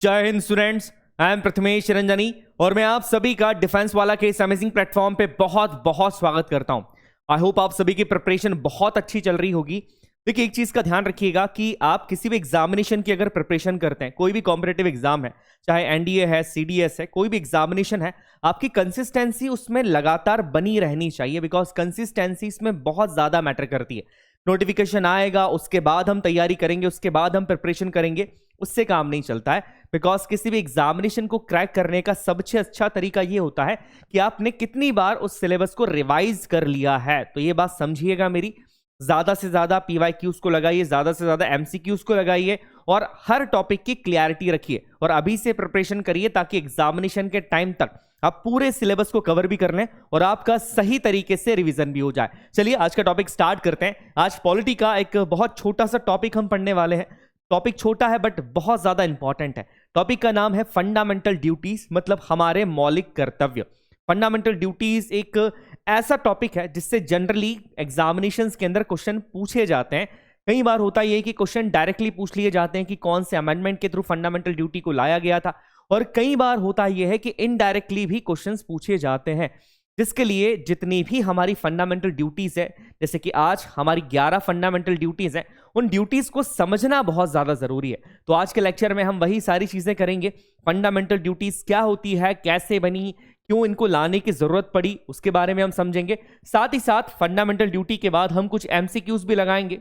जय Hind students. I am Prathamesh Ranjani और मैं आप सभी का डिफेंस वाला के इस अमेजिंग प्लेटफॉर्म पे बहुत बहुत स्वागत करता हूं। आई होप आप सभी की प्रिपरेशन बहुत अच्छी चल रही होगी। देखिए, एक चीज का ध्यान रखिएगा कि आप किसी भी एग्जामिनेशन की अगर प्रिपरेशन करते हैं, कोई भी कॉम्पिटेटिव एग्जाम है, चाहे एनडीए है, सीडीएस है, कोई भी एग्जामिनेशन है, आपकी कंसिस्टेंसी उसमें लगातार बनी रहनी चाहिए। बिकॉज कंसिस्टेंसी इसमें बहुत ज्यादा मैटर करती है। नोटिफिकेशन आएगा, उसके बाद हम तैयारी करेंगे, उसके बाद हम प्रिपरेशन करेंगे, उससे काम नहीं चलता है। बिकॉज किसी भी एग्जामिनेशन को क्रैक करने का सबसे अच्छा तरीका यह होता है कि आपने कितनी बार उस सिलेबस को रिवाइज कर लिया है। तो ये बात समझिएगा मेरी, ज्यादा से ज्यादा पीवाईक्यूज को लगाइए, ज्यादा से ज्यादा एमसीक्यूज को लगाइए और हर टॉपिक की क्लैरिटी रखिए और अभी से प्रिपरेशन करिए ताकि एग्जामिनेशन के टाइम तक आप पूरे सिलेबस को कवर भी कर लें और आपका सही तरीके से रिवीजन भी हो जाए। चलिए आज का टॉपिक स्टार्ट करते हैं। आज पॉलिटी का एक बहुत छोटा सा टॉपिक हम पढ़ने वाले हैं। टॉपिक छोटा है बट बहुत ज्यादा इंपॉर्टेंट है। टॉपिक का नाम है फंडामेंटल ड्यूटीज, मतलब हमारे मौलिक कर्तव्य। फंडामेंटल ड्यूटीज एक ऐसा टॉपिक है जिससे जनरली एग्जामिनेशंस के अंदर क्वेश्चन पूछे जाते हैं। कई बार होता यह है कि क्वेश्चन डायरेक्टली पूछ लिए जाते हैं कि कौन से अमेंडमेंट के थ्रू फंडामेंटल ड्यूटी को लाया गया था, और कई बार होता यह है कि इनडायरेक्टली भी क्वेश्चंस पूछे जाते हैं, जिसके लिए जितनी भी हमारी फंडामेंटल ड्यूटीज है, जैसे कि आज हमारी 11 फंडामेंटल ड्यूटीज हैं, उन ड्यूटीज को समझना बहुत ज्यादा जरूरी है। तो आज के लेक्चर में हम वही सारी चीजें करेंगे। फंडामेंटल ड्यूटीज क्या होती है, कैसे बनी, क्यों इनको लाने की जरूरत पड़ी, उसके बारे में हम समझेंगे। साथ ही साथ फंडामेंटल ड्यूटी के बाद हम कुछ एमसीक्यूज भी लगाएंगे।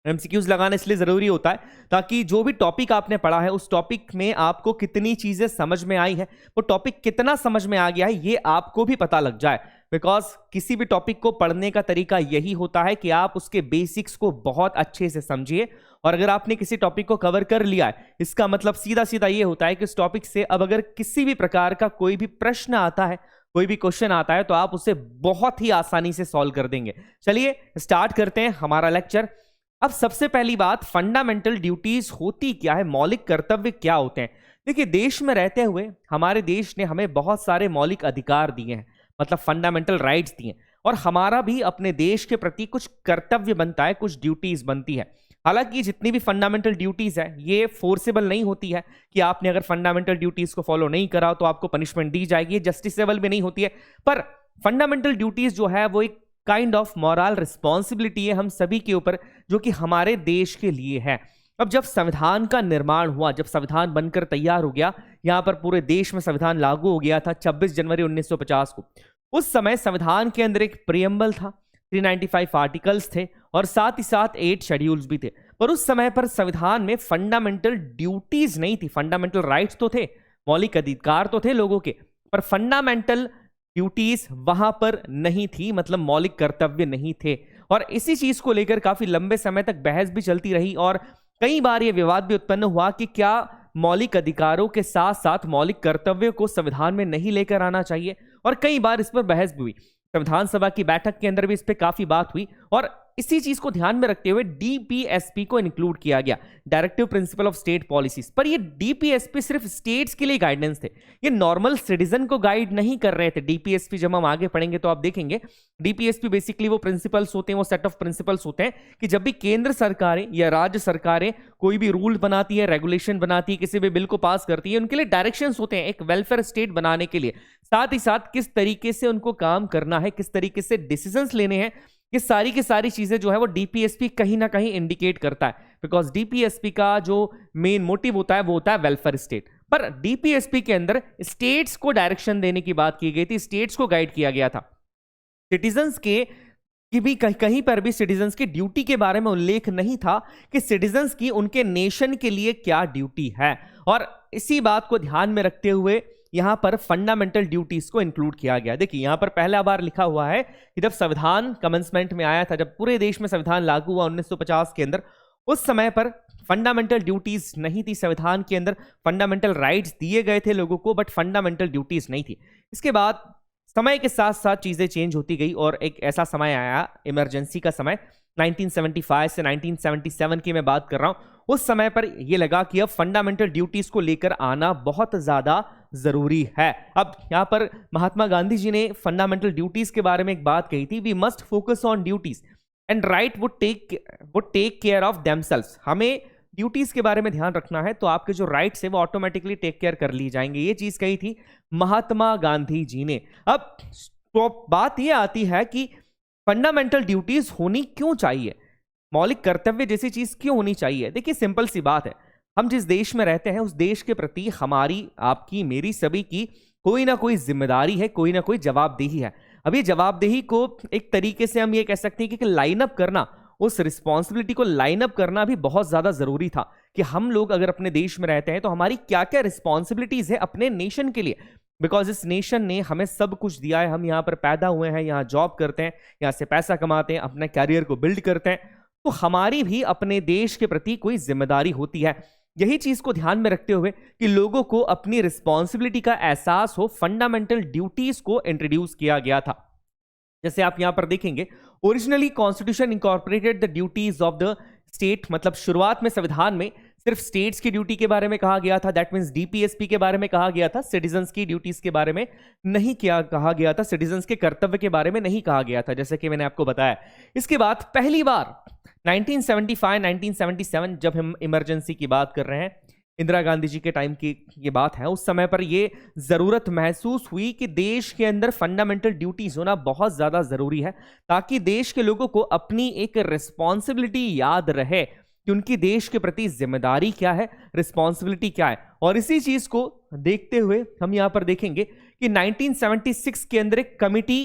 एमसीक्यूज लगाना इसलिए जरूरी होता है ताकि जो भी टॉपिक आपने पढ़ा है उस टॉपिक में आपको कितनी चीजें समझ में आई है, वो टॉपिक कितना समझ में आ गया है, ये आपको भी पता लग जाए। बिकॉज किसी भी टॉपिक को पढ़ने का तरीका यही होता है कि आप उसके बेसिक्स को बहुत अच्छे से समझिए, और अगर आपने किसी टॉपिक को कवर कर लिया है, इसका मतलब सीधा सीधा ये होता है कि उस टॉपिक से अब अगर किसी भी प्रकार का कोई भी प्रश्न आता है, कोई भी क्वेश्चन आता है, तो आप उसे बहुत ही आसानी से सॉल्व कर देंगे। चलिए स्टार्ट करते हैं हमारा लेक्चर। अब सबसे पहली बात, फंडामेंटल ड्यूटीज होती क्या है, मौलिक कर्तव्य क्या होते हैं। देखिए, देश में रहते हुए हमारे देश ने हमें बहुत सारे मौलिक अधिकार दिए हैं, मतलब फंडामेंटल राइट्स दिए, और हमारा भी अपने देश के प्रति कुछ कर्तव्य बनता है, कुछ ड्यूटीज बनती है। हालांकि जितनी भी फंडामेंटल ड्यूटीज है ये फोर्सेबल नहीं होती है कि आपने अगर फंडामेंटल ड्यूटीज को फॉलो नहीं करा तो आपको पनिशमेंट दी जाएगी, जस्टिसेबल भी नहीं होती है। पर फंडामेंटल ड्यूटीज जो है वो एक काइंड ऑफ मॉरल रिस्पॉन्सिबिलिटी है हम सभी के ऊपर, जो कि हमारे देश के लिए है। अब जब संविधान का निर्माण हुआ, जब संविधान बनकर तैयार हो गया, यहां पर पूरे देश में संविधान लागू हो गया था 26 जनवरी 1950 को। उस समय संविधान के अंदर एक प्रियम्बल था, 395 आर्टिकल्स थे और साथ ही साथ 8 शेड्यूल्स भी थे। पर उस समय पर संविधान में फंडामेंटल ड्यूटीज नहीं थी। फंडामेंटल राइट्स तो थे, मौलिक अधिकार तो थे लोगों के, पर फंडामेंटल ड्यूटीज वहां पर नहीं थी, मतलब मौलिक कर्तव्य नहीं थे। और इसी चीज को लेकर काफी लंबे समय तक बहस भी चलती रही और कई बार यह विवाद भी उत्पन्न हुआ कि क्या मौलिक अधिकारों के साथ साथ मौलिक कर्तव्यों को संविधान में नहीं लेकर आना चाहिए, और कई बार इस पर बहस भी हुई। संविधान सभा की बैठक के अंदर भी इस पर काफी बात हुई और इसी चीज को ध्यान में रखते हुए डीपीएसपी को इंक्लूड किया गया, directive principle of state policies. पर ये डीपीएसपी सिर्फ स्टेट्स के लिए गाइडेंस थे, ये नॉर्मल सिटीजन को गाइड नहीं कर रहे थे। डीपीएसपी जब हम आगे पढ़ेंगे तो आप देखेंगे, डीपीएसपी बेसिकली वो प्रिंसिपल्स होते हैं, वो सेट ऑफ प्रिंसिपल्स होते हैं कि जब भी केंद्र सरकारें या राज्य सरकारें कोई भी रूल बनाती है, रेगुलेशन बनाती है, किसी भी बिल को पास करती है, उनके लिए डायरेक्शंस होते हैं एक वेलफेयर स्टेट बनाने के लिए। साथ ही साथ किस तरीके से उनको काम करना है, किस तरीके से डिसीजंस लेने हैं, ये सारी की सारी चीजें जो है वो डीपीएसपी कहीं ना कहीं इंडिकेट करता है। बिकॉज डीपीएसपी का जो मेन मोटिव होता है वो होता है वेलफेयर स्टेट। पर डीपीएसपी के अंदर स्टेट्स को डायरेक्शन देने की बात की गई थी, स्टेट्स को गाइड किया गया था। सिटीजन्स के कि भी कहीं पर भी सिटीजन्स की ड्यूटी के बारे में उल्लेख नहीं था कि सिटीजन्स की उनके नेशन के लिए क्या ड्यूटी है, और इसी बात को ध्यान में रखते हुए यहां पर फंडामेंटल ड्यूटीज को इंक्लूड किया गया। देखिए, यहां पर पहला बार लिखा हुआ है कि जब संविधान कमेंसमेंट में आया था, जब पूरे देश में संविधान लागू हुआ 1950 के अंदर, उस समय पर फंडामेंटल ड्यूटीज नहीं थी संविधान के अंदर। फंडामेंटल राइट्स दिए गए थे लोगों को, बट फंडामेंटल ड्यूटीज नहीं थी। इसके बाद समय के साथ साथ चीजें चेंज होती गई और एक ऐसा समय आया, इमरजेंसी का समय, 1975 से 1977 की मैं बात कर रहा हूं। उस समय पर यह लगा कि अब फंडामेंटल ड्यूटीज को लेकर आना बहुत ज्यादा जरूरी है। अब यहां पर महात्मा गांधी जी ने फंडामेंटल ड्यूटीज के बारे में एक बात कही थी, we must focus on duties and right would take care of themselves. हमें ड्यूटीज के बारे में ध्यान रखना है तो आपके जो राइट्स है वो ऑटोमेटिकली टेक केयर कर ली जाएंगे। ये चीज कही थी महात्मा गांधी जी ने। अब तो बात ये आती है कि फंडामेंटल ड्यूटीज होनी क्यों चाहिए, मौलिक कर्तव्य जैसी चीज क्यों होनी चाहिए। देखिए सिंपल सी बात है, हम जिस देश में रहते हैं उस देश के प्रति हमारी, आपकी, मेरी, सभी की कोई ना कोई जिम्मेदारी है, कोई ना कोई जवाबदेही है। अब ये जवाबदेही को एक तरीके से हम ये कह सकते हैं कि लाइन अप करना, उस रिस्पॉन्सिबिलिटी को लाइन अप करना भी बहुत ज्यादा जरूरी था कि हम लोग अगर अपने देश में रहते हैं तो हमारी क्या क्या रिस्पॉन्सिबिलिटीज है अपने नेशन के लिए। बिकॉज इस नेशन ने हमें सब कुछ दिया है, हम यहाँ पर पैदा हुए हैं, यहाँ जॉब करते हैं, यहाँ से पैसा कमाते हैं, अपने कैरियर को बिल्ड करते हैं, तो हमारी भी अपने देश के प्रति कोई जिम्मेदारी होती है। यही चीज को ध्यान में रखते हुए कि लोगों को अपनी रिस्पॉन्सिबिलिटी का एहसास हो, फंडामेंटल ड्यूटीज को इंट्रोड्यूस किया गया था। जैसे आप यहां पर देखेंगे, originally constitution incorporated the duties of the state, मतलब शुरुआत में संविधान में सिर्फ स्टेट्स की ड्यूटी के बारे में कहा गया था, दैट मींस डीपीएसपी के बारे में कहा गया था, सिटीजन्स की ड्यूटीज के बारे में नहीं किया कहा गया था, सिटीजन्स के कर्तव्य के बारे में नहीं कहा गया था, जैसे कि मैंने आपको बताया। इसके बाद पहली बार 1975-1977 जब हम इमरजेंसी की बात कर रहे हैं, इंदिरा गांधी जी के टाइम की ये बात है, उस समय पर ये जरूरत महसूस हुई कि देश के अंदर फंडामेंटल ड्यूटीज होना बहुत ज्यादा जरूरी है, ताकि देश के लोगों को अपनी एक रिस्पॉन्सिबिलिटी याद रहे कि उनकी देश के प्रति जिम्मेदारी क्या है, रिस्पॉन्सिबिलिटी क्या है। और इसी चीज को देखते हुए हम यहां पर देखेंगे कि 1976 के अंदर एक कमिटी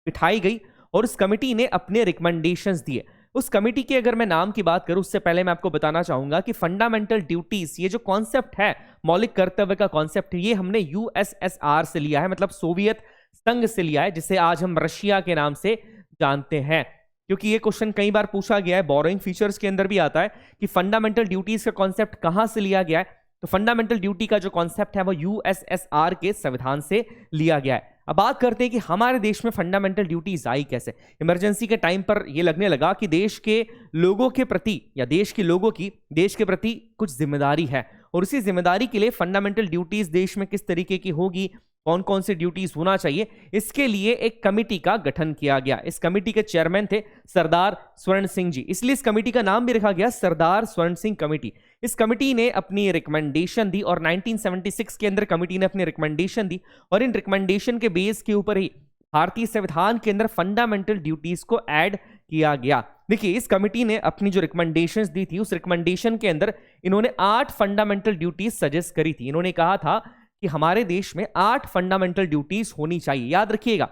बिठाई गई और उस कमिटी ने अपने रिकमेंडेशंस दिए। उस कमिटी के अगर मैं नाम की बात करूं उससे पहले मैं आपको बताना चाहूंगा कि फंडामेंटल ड्यूटीज, ये जो कॉन्सेप्ट है, मौलिक कर्तव्य का कॉन्सेप्ट, ये हमने यूएसएसआर से लिया है, मतलब सोवियत संघ से लिया है, जिसे आज हम रशिया के नाम से जानते हैं। क्योंकि ये क्वेश्चन कई बार पूछा गया है, बोरोइंग फीचर्स के अंदर भी आता है कि फंडामेंटल ड्यूटीज का कॉन्सेप्ट कहां से लिया गया है। तो फंडामेंटल ड्यूटी का जो कॉन्सेप्ट है वो यूएसएसआर के संविधान से लिया गया है। अब बात करते हैं कि हमारे देश में फंडामेंटल ड्यूटीज आई कैसे। इमरजेंसी के टाइम पर यह लगने लगा कि देश के लोगों के प्रति या देश के लोगों की देश के प्रति कुछ जिम्मेदारी है, और उसी जिम्मेदारी के लिए फंडामेंटल ड्यूटीज देश में किस तरीके की होगी, कौन कौन से ड्यूटीज होना चाहिए, इसके लिए एक कमिटी का गठन किया गया। इस कमिटी के चेयरमैन थे सरदार स्वर्ण सिंह जी, इसलिए इस कमिटी का नाम भी रखा गया सरदार स्वर्ण सिंह कमिटी। इस कमिटी ने अपनी रिकमेंडेशन दी और 1976 के अंदर कमिटी ने अपनी रिकमेंडेशन दी, और इन रिकमेंडेशन के बेस के ऊपर ही भारतीय संविधान के अंदर फंडामेंटल ड्यूटीज को ऐड किया गया। देखिए, इस कमिटी ने अपनी जो रिकमेंडेशंस दी थी, उस रिकमेंडेशन के अंदर इन्होंने 8 फंडामेंटल ड्यूटीज सजेस्ट करी थी। इन्होंने कहा था कि हमारे देश में 8 फंडामेंटल ड्यूटीज होनी चाहिए। याद रखिएगा,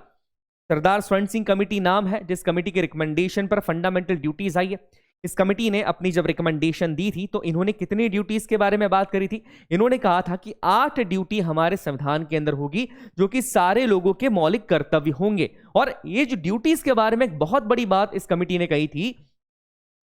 सरदार स्वर्ण सिंह कमेटी नाम है जिस कमेटी के रिकमेंडेशन पर फंडामेंटल ड्यूटीज आई है। इस कमेटी ने अपनी जब रिकमेंडेशन दी थी तो इन्होंने कितनी ड्यूटीज के बारे में बात करी थी? इन्होंने कहा था कि 8 ड्यूटी हमारे संविधान के अंदर होगी जो कि सारे लोगों के मौलिक कर्तव्य होंगे। और ये जो ड्यूटीज के बारे में एक बहुत बड़ी बात इस कमेटी ने कही थी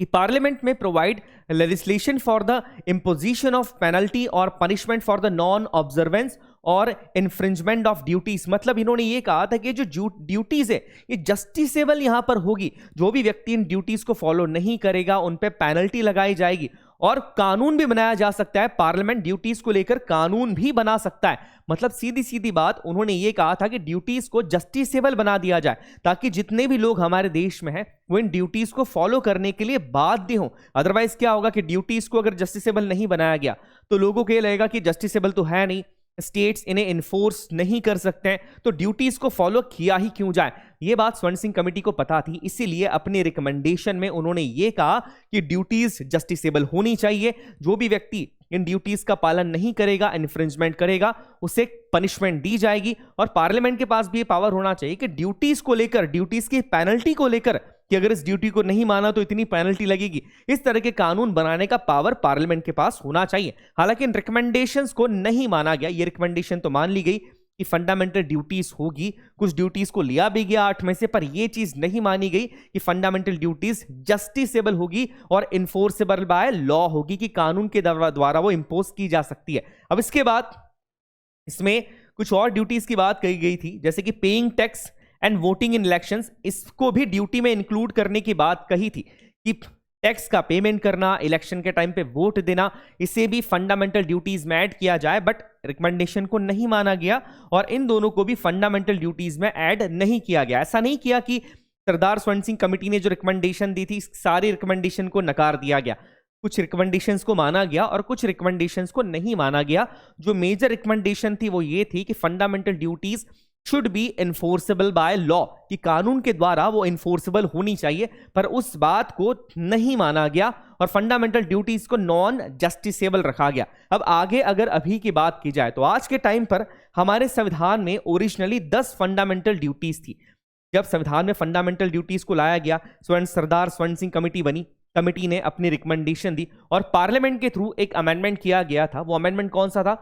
कि पार्लियामेंट में provide legislation for the imposition of penalty और punishment for the non observance और इन्फ्रिंजमेंट ऑफ ड्यूटीज। मतलब इन्होंने ये कहा था कि जो ड्यूटीज है ये जस्टिसेबल यहां पर होगी, जो भी व्यक्ति इन ड्यूटीज को फॉलो नहीं करेगा उन पे पेनल्टी लगाई जाएगी, और कानून भी बनाया जा सकता है। पार्लियामेंट ड्यूटीज को लेकर कानून भी बना सकता है। मतलब सीधी सीधी बात, उन्होंने ये कहा था कि ड्यूटीज को जस्टिसेबल बना दिया जाए ताकि जितने भी लोग हमारे देश में हैं वो इन ड्यूटीज को फॉलो करने के लिए बाध्य हों। अदरवाइज क्या होगा कि ड्यूटीज को अगर जस्टिसेबल नहीं बनाया गया तो लोगों को ये लगेगा कि जस्टिसेबल तो है नहीं, स्टेट्स इन्हें इन्फोर्स नहीं कर सकते हैं, तो ड्यूटीज को फॉलो किया ही क्यों जाए। ये बात स्वर्ण सिंह कमेटी को पता थी, इसीलिए अपने रिकमेंडेशन में उन्होंने ये कहा कि ड्यूटीज जस्टिसेबल होनी चाहिए। जो भी व्यक्ति इन ड्यूटीज का पालन नहीं करेगा, इन्फ्रिंजमेंट करेगा, उसे पनिशमेंट दी जाएगी। और पार्लियामेंट के पास भी ये पावर होना चाहिए कि ड्यूटीज को लेकर, ड्यूटीज की पेनल्टी को लेकर, कि अगर इस ड्यूटी को नहीं माना तो इतनी पेनल्टी लगेगी, इस तरह के कानून बनाने का पावर पार्लियामेंट के पास होना चाहिए। हालांकि इन रिकमेंडेशंस को नहीं माना गया। ये रिकमेंडेशन तो मान ली गई कि फंडामेंटल ड्यूटीज होगी, कुछ ड्यूटीज को लिया भी गया 8 में से, पर यह चीज नहीं मानी गई कि फंडामेंटल ड्यूटीज जस्टिसेबल होगी और इन्फोर्सेबल बाय लॉ होगी, कि कानून के द्वारा वो इंपोज की जा सकती है। अब इसके बाद इसमें कुछ और ड्यूटीज की बात कही गई थी, जैसे कि paying tax and voting in elections. इसको भी ड्यूटी में इंक्लूड करने की बात कही थी कि टैक्स का पेमेंट करना, इलेक्शन के टाइम पे वोट देना, इसे भी फंडामेंटल ड्यूटीज में ऐड किया जाए। बट रिकमेंडेशन को नहीं माना गया और इन दोनों को भी फंडामेंटल ड्यूटीज में ऐड नहीं किया गया। ऐसा नहीं किया कि सरदार स्वर्ण सिंह कमेटी ने जो रिकमेंडेशन दी थी सारी रिकमेंडेशन को नकार दिया गया। कुछ रिकमेंडेशंस को माना गया और कुछ रिकमेंडेशंस को नहीं माना गया। जो मेजर रिकमेंडेशन थी वो ये थी कि fundamental duties should be enforceable by law, कि कानून के द्वारा वो इन्फोर्सेबल होनी चाहिए, पर उस बात को नहीं माना गया और फंडामेंटल ड्यूटीज को नॉन जस्टिसेबल रखा गया। अब आगे अगर अभी की बात की जाए तो आज के टाइम पर हमारे संविधान में ओरिजिनली 10 फंडामेंटल ड्यूटीज थी। जब संविधान में फंडामेंटल ड्यूटीज को लाया गया, सरदार स्वर्ण सिंह कमेटी बनी, कमेटी ने अपनी रिकमेंडेशन दी और पार्लियामेंट के थ्रू एक अमेंडमेंट किया गया था। वो अमेंडमेंट कौन सा था?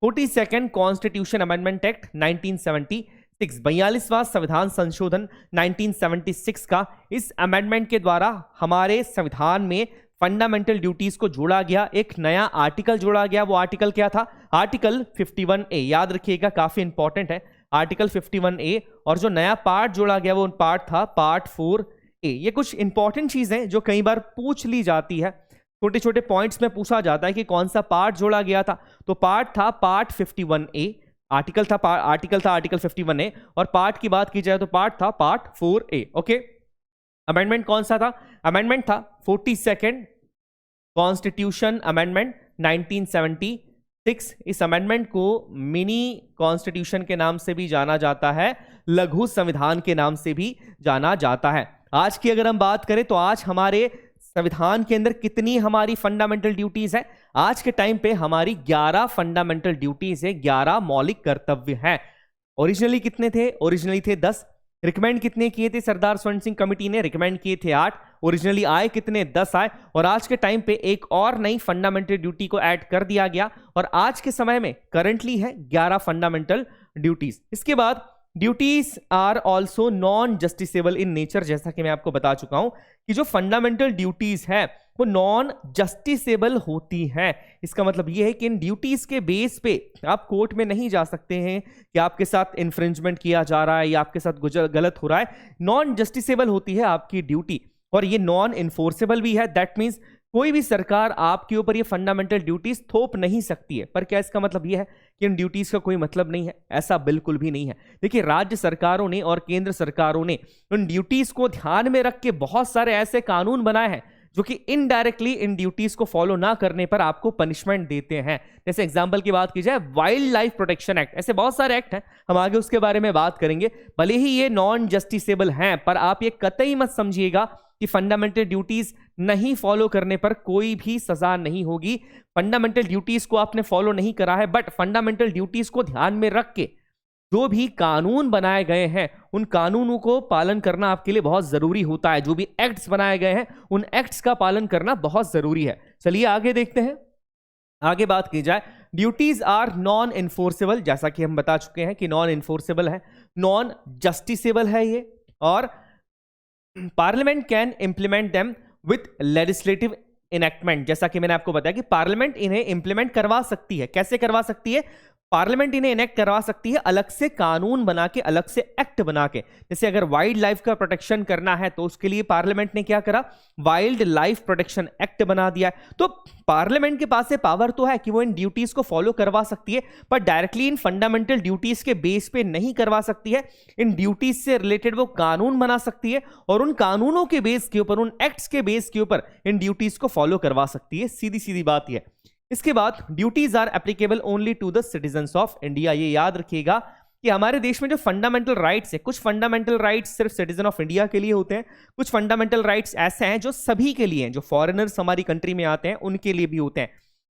42nd कॉन्स्टिट्यूशन अमेंडमेंट एक्ट 1976, 42वां संविधान संशोधन 1976 का। इस अमेंडमेंट के द्वारा हमारे संविधान में फंडामेंटल ड्यूटीज को जोड़ा गया, एक नया आर्टिकल जोड़ा गया। वो आर्टिकल क्या था? आर्टिकल 51A, याद रखिएगा, काफी इंपॉर्टेंट है आर्टिकल 51A। और जो नया पार्ट जोड़ा गया वो पार्ट था पार्ट 4A। ये कुछ इंपॉर्टेंट चीजें जो कई बार पूछ ली जाती है, छोटे छोटे पॉइंट्स में पूछा जाता है कि कौन सा पार्ट जोड़ा गया था। तो पार्ट था पार्ट 51A, आर्टिकल था आर्टिकल 51A, और पार्ट की बात की जाए तो पार्ट था पार्ट 4A। ओके, अमेंडमेंट कौन सा था? अमेंडमेंट था 42nd कॉन्स्टिट्यूशन अमेंडमेंट 1976। इस अमेंडमेंट को मिनी कॉन्स्टिट्यूशन के नाम से भी जाना जाता है, लघु संविधान के नाम से भी जाना जाता है। आज की अगर हम बात करें तो आज हमारे संविधान के अंदर कितनी हमारी फंडामेंटल ड्यूटीज है? आज के टाइम पे हमारी 11 फंडामेंटल ड्यूटीज है, 11 मौलिक कर्तव्य हैं। ओरिजिनली कितने थे? ओरिजिनली थे 10। रिकमेंड कितने किए थे सरदार स्वर्ण सिंह कमेटी ने? रिकमेंड किए थे 8। ओरिजिनली आए कितने? 10 आए। और आज के टाइम पे एक और नई फंडामेंटल ड्यूटी को ऐड कर दिया गया और आज के समय में करंटली है 11 फंडामेंटल ड्यूटीज। इसके बाद duties are also non justiciable in nature. जैसा कि मैं आपको बता चुका हूं कि जो फंडामेंटल ड्यूटीज है वो नॉन जस्टिसेबल होती हैं। इसका मतलब ये है कि इन ड्यूटीज के बेस पे आप कोर्ट में नहीं जा सकते हैं कि आपके साथ इन्फ्रिंजमेंट किया जा रहा है या आपके साथ गलत हो रहा है। नॉन जस्टिसेबल होती है आपकी ड्यूटी और ये नॉन इन्फोर्सेबल भी है। दैट मीन्स कोई भी सरकार आपके ऊपर ये फंडामेंटल ड्यूटीज थोप नहीं सकती है। पर क्या इसका मतलब ये है कि इन ड्यूटीज का कोई मतलब नहीं है? ऐसा बिल्कुल भी नहीं है। देखिए, राज्य सरकारों ने और केंद्र सरकारों ने उन ड्यूटीज को ध्यान में रख के बहुत सारे ऐसे कानून बनाए हैं जो कि इनडायरेक्टली इन ड्यूटीज को फॉलो ना करने पर आपको पनिशमेंट देते हैं। जैसे एग्जांपल की बात की जाए, वाइल्ड लाइफ प्रोटेक्शन एक्ट, ऐसे बहुत सारे एक्ट हैं, हम आगे उसके बारे में बात करेंगे। भले ही ये नॉन जस्टिसेबल हैं, पर आप ये कतई मत समझिएगा कि फंडामेंटल ड्यूटीज नहीं फॉलो करने पर कोई भी सजा नहीं होगी। फंडामेंटल ड्यूटीज को आपने फॉलो नहीं करा है, बट फंडामेंटल ड्यूटीज को ध्यान में रख के जो भी कानून बनाए गए हैं उन कानूनों को पालन करना आपके लिए बहुत जरूरी होता है। जो भी एक्ट्स बनाए गए हैं उन एक्ट्स का पालन करना बहुत जरूरी है। चलिए आगे देखते हैं। आगे बात की जाए, ड्यूटीज आर नॉन इन्फोर्सेबल। जैसा कि हम बता चुके हैं कि नॉन इन्फोर्सेबल है, नॉन जस्टिसेबल है ये, और parliament can implement them with legislative enactment. जैसा कि मैंने आपको बताया कि पार्लियामेंट इन्हें इंप्लीमेंट करवा सकती है। कैसे करवा सकती है? पार्लियामेंट इन्हें इनेक्ट करवा सकती है अलग से कानून बना के, अलग से एक्ट बना के। जैसे अगर वाइल्ड लाइफ का प्रोटेक्शन करना है तो उसके लिए पार्लियामेंट ने क्या करा? वाइल्ड लाइफ प्रोटेक्शन एक्ट बना दिया है। तो पार्लियामेंट के पास से पावर तो है कि वो इन ड्यूटीज को फॉलो करवा सकती है, पर डायरेक्टली इन फंडामेंटल ड्यूटीज के बेस पे नहीं करवा सकती है। इन ड्यूटीज से रिलेटेड वो कानून बना सकती है और उन कानूनों के बेस के ऊपर, उन एक्ट्स के बेस के ऊपर इन ड्यूटीज को फॉलो करवा सकती है। सीधी सीधी बात यह। इसके बाद duties are applicable only to the citizens of India. ये याद रखिएगा कि हमारे देश में जो फंडामेंटल राइट्स है, कुछ फंडामेंटल राइट्स सिर्फ सिटीजन ऑफ इंडिया के लिए होते हैं, कुछ फंडामेंटल राइट्स ऐसे हैं जो सभी के लिए हैं, जो फॉरेनर्स हमारी कंट्री में आते हैं उनके लिए भी होते हैं।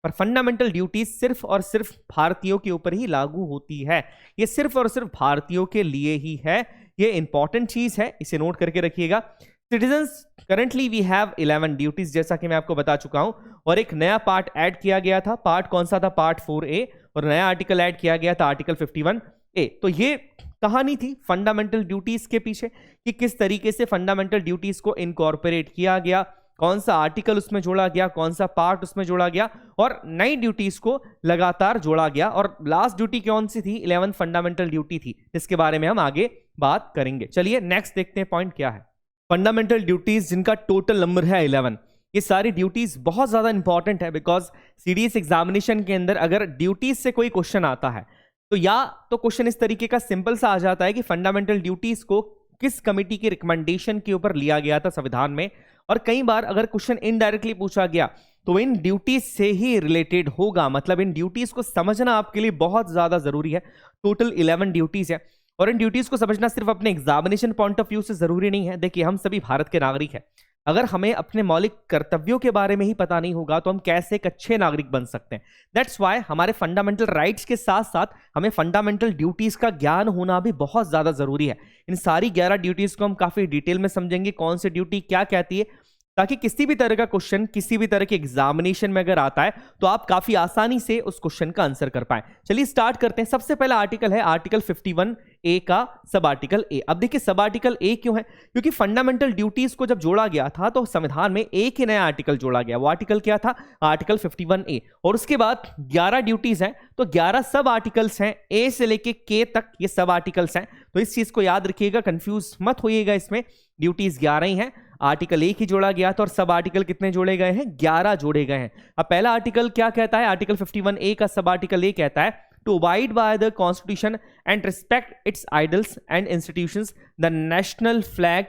पर फंडामेंटल ड्यूटीज सिर्फ और सिर्फ भारतीयों के ऊपर ही लागू होती है। ये सिर्फ और सिर्फ भारतीयों के लिए ही है। ये इंपॉर्टेंट चीज है, इसे नोट करके रखिएगा। Citizens currently we have 11 duties, जैसा कि मैं आपको बता चुका हूं, और एक नया पार्ट ऐड किया गया था। पार्ट कौन सा था? पार्ट 4A, और नया आर्टिकल ऐड किया गया था आर्टिकल 51A। तो ये कहानी थी फंडामेंटल ड्यूटीज के पीछे कि किस तरीके से फंडामेंटल ड्यूटीज को इनकॉर्पोरेट किया गया, कौन सा आर्टिकल उसमें जोड़ा गया, कौन सा पार्ट उसमें जोड़ा गया, और नई ड्यूटीज को लगातार जोड़ा गया। और लास्ट ड्यूटी कौन सी थी? 11 फंडामेंटल ड्यूटी थी, जिसके बारे में हम आगे बात करेंगे। चलिए नेक्स्ट देखते हैं पॉइंट क्या है। फंडामेंटल ड्यूटीज जिनका टोटल नंबर है 11, ये सारी ड्यूटीज बहुत ज्यादा इंपॉर्टेंट है, बिकॉज सीडीएस एग्जामिनेशन के अंदर अगर ड्यूटीज से कोई क्वेश्चन आता है तो या तो क्वेश्चन इस तरीके का सिंपल सा आ जाता है कि फंडामेंटल ड्यूटीज को किस कमेटी की रिकमेंडेशन के ऊपर लिया गया था संविधान में, और कई बार अगर क्वेश्चन इनडायरेक्टली पूछा गया तो इन ड्यूटीज से ही रिलेटेड होगा। मतलब इन ड्यूटीज को समझना आपके लिए बहुत ज्यादा जरूरी है। टोटल 11 ड्यूटीज है और इन ड्यूटीज को समझना सिर्फ अपने एग्जामिनेशन पॉइंट ऑफ व्यू से जरूरी नहीं है। देखिए, हम सभी भारत के नागरिक हैं। अगर हमें अपने मौलिक कर्तव्यों के बारे में ही पता नहीं होगा तो हम कैसे एक अच्छे नागरिक बन सकते हैं। दैट्स वाई हमारे फंडामेंटल राइट्स के साथ साथ हमें फंडामेंटल ड्यूटीज का ज्ञान होना भी बहुत ज्यादा जरूरी है। इन सारी 11 ड्यूटीज को हम काफी डिटेल में समझेंगे, कौन सी ड्यूटी क्या कहती है, ताकि किसी भी तरह का क्वेश्चन किसी भी तरह के एग्जामिनेशन में अगर आता है तो आप काफी आसानी से उस क्वेश्चन का आंसर कर पाए। चलिए स्टार्ट करते हैं। सबसे पहला आर्टिकल है आर्टिकल 51A का सब आर्टिकल ए। अब देखिए, सब आर्टिकल ए क्यों है? क्योंकि फंडामेंटल ड्यूटीज को जब जोड़ा गया था तो संविधान में एक ही नया आर्टिकल जोड़ा गया। वो आर्टिकल क्या था? Article 51A। और उसके बाद 11 ड्यूटीज हैं तो 11 सब आर्टिकल्स हैं, ए से लेके के तक ये सब आर्टिकल्स हैं। तो इस चीज को याद रखिएगा, कंफ्यूज मत होइएगा। इसमें ड्यूटीज 11 ही हैं, आर्टिकल एक ही जोड़ा गया था और सब आर्टिकल कितने जोड़े गए हैं? 11 जोड़े गए हैं। अब पहला आर्टिकल क्या कहता है? आर्टिकल 51A का सब आर्टिकल ए कहता है to abide by the constitution and respect its ideals and institutions, the national flag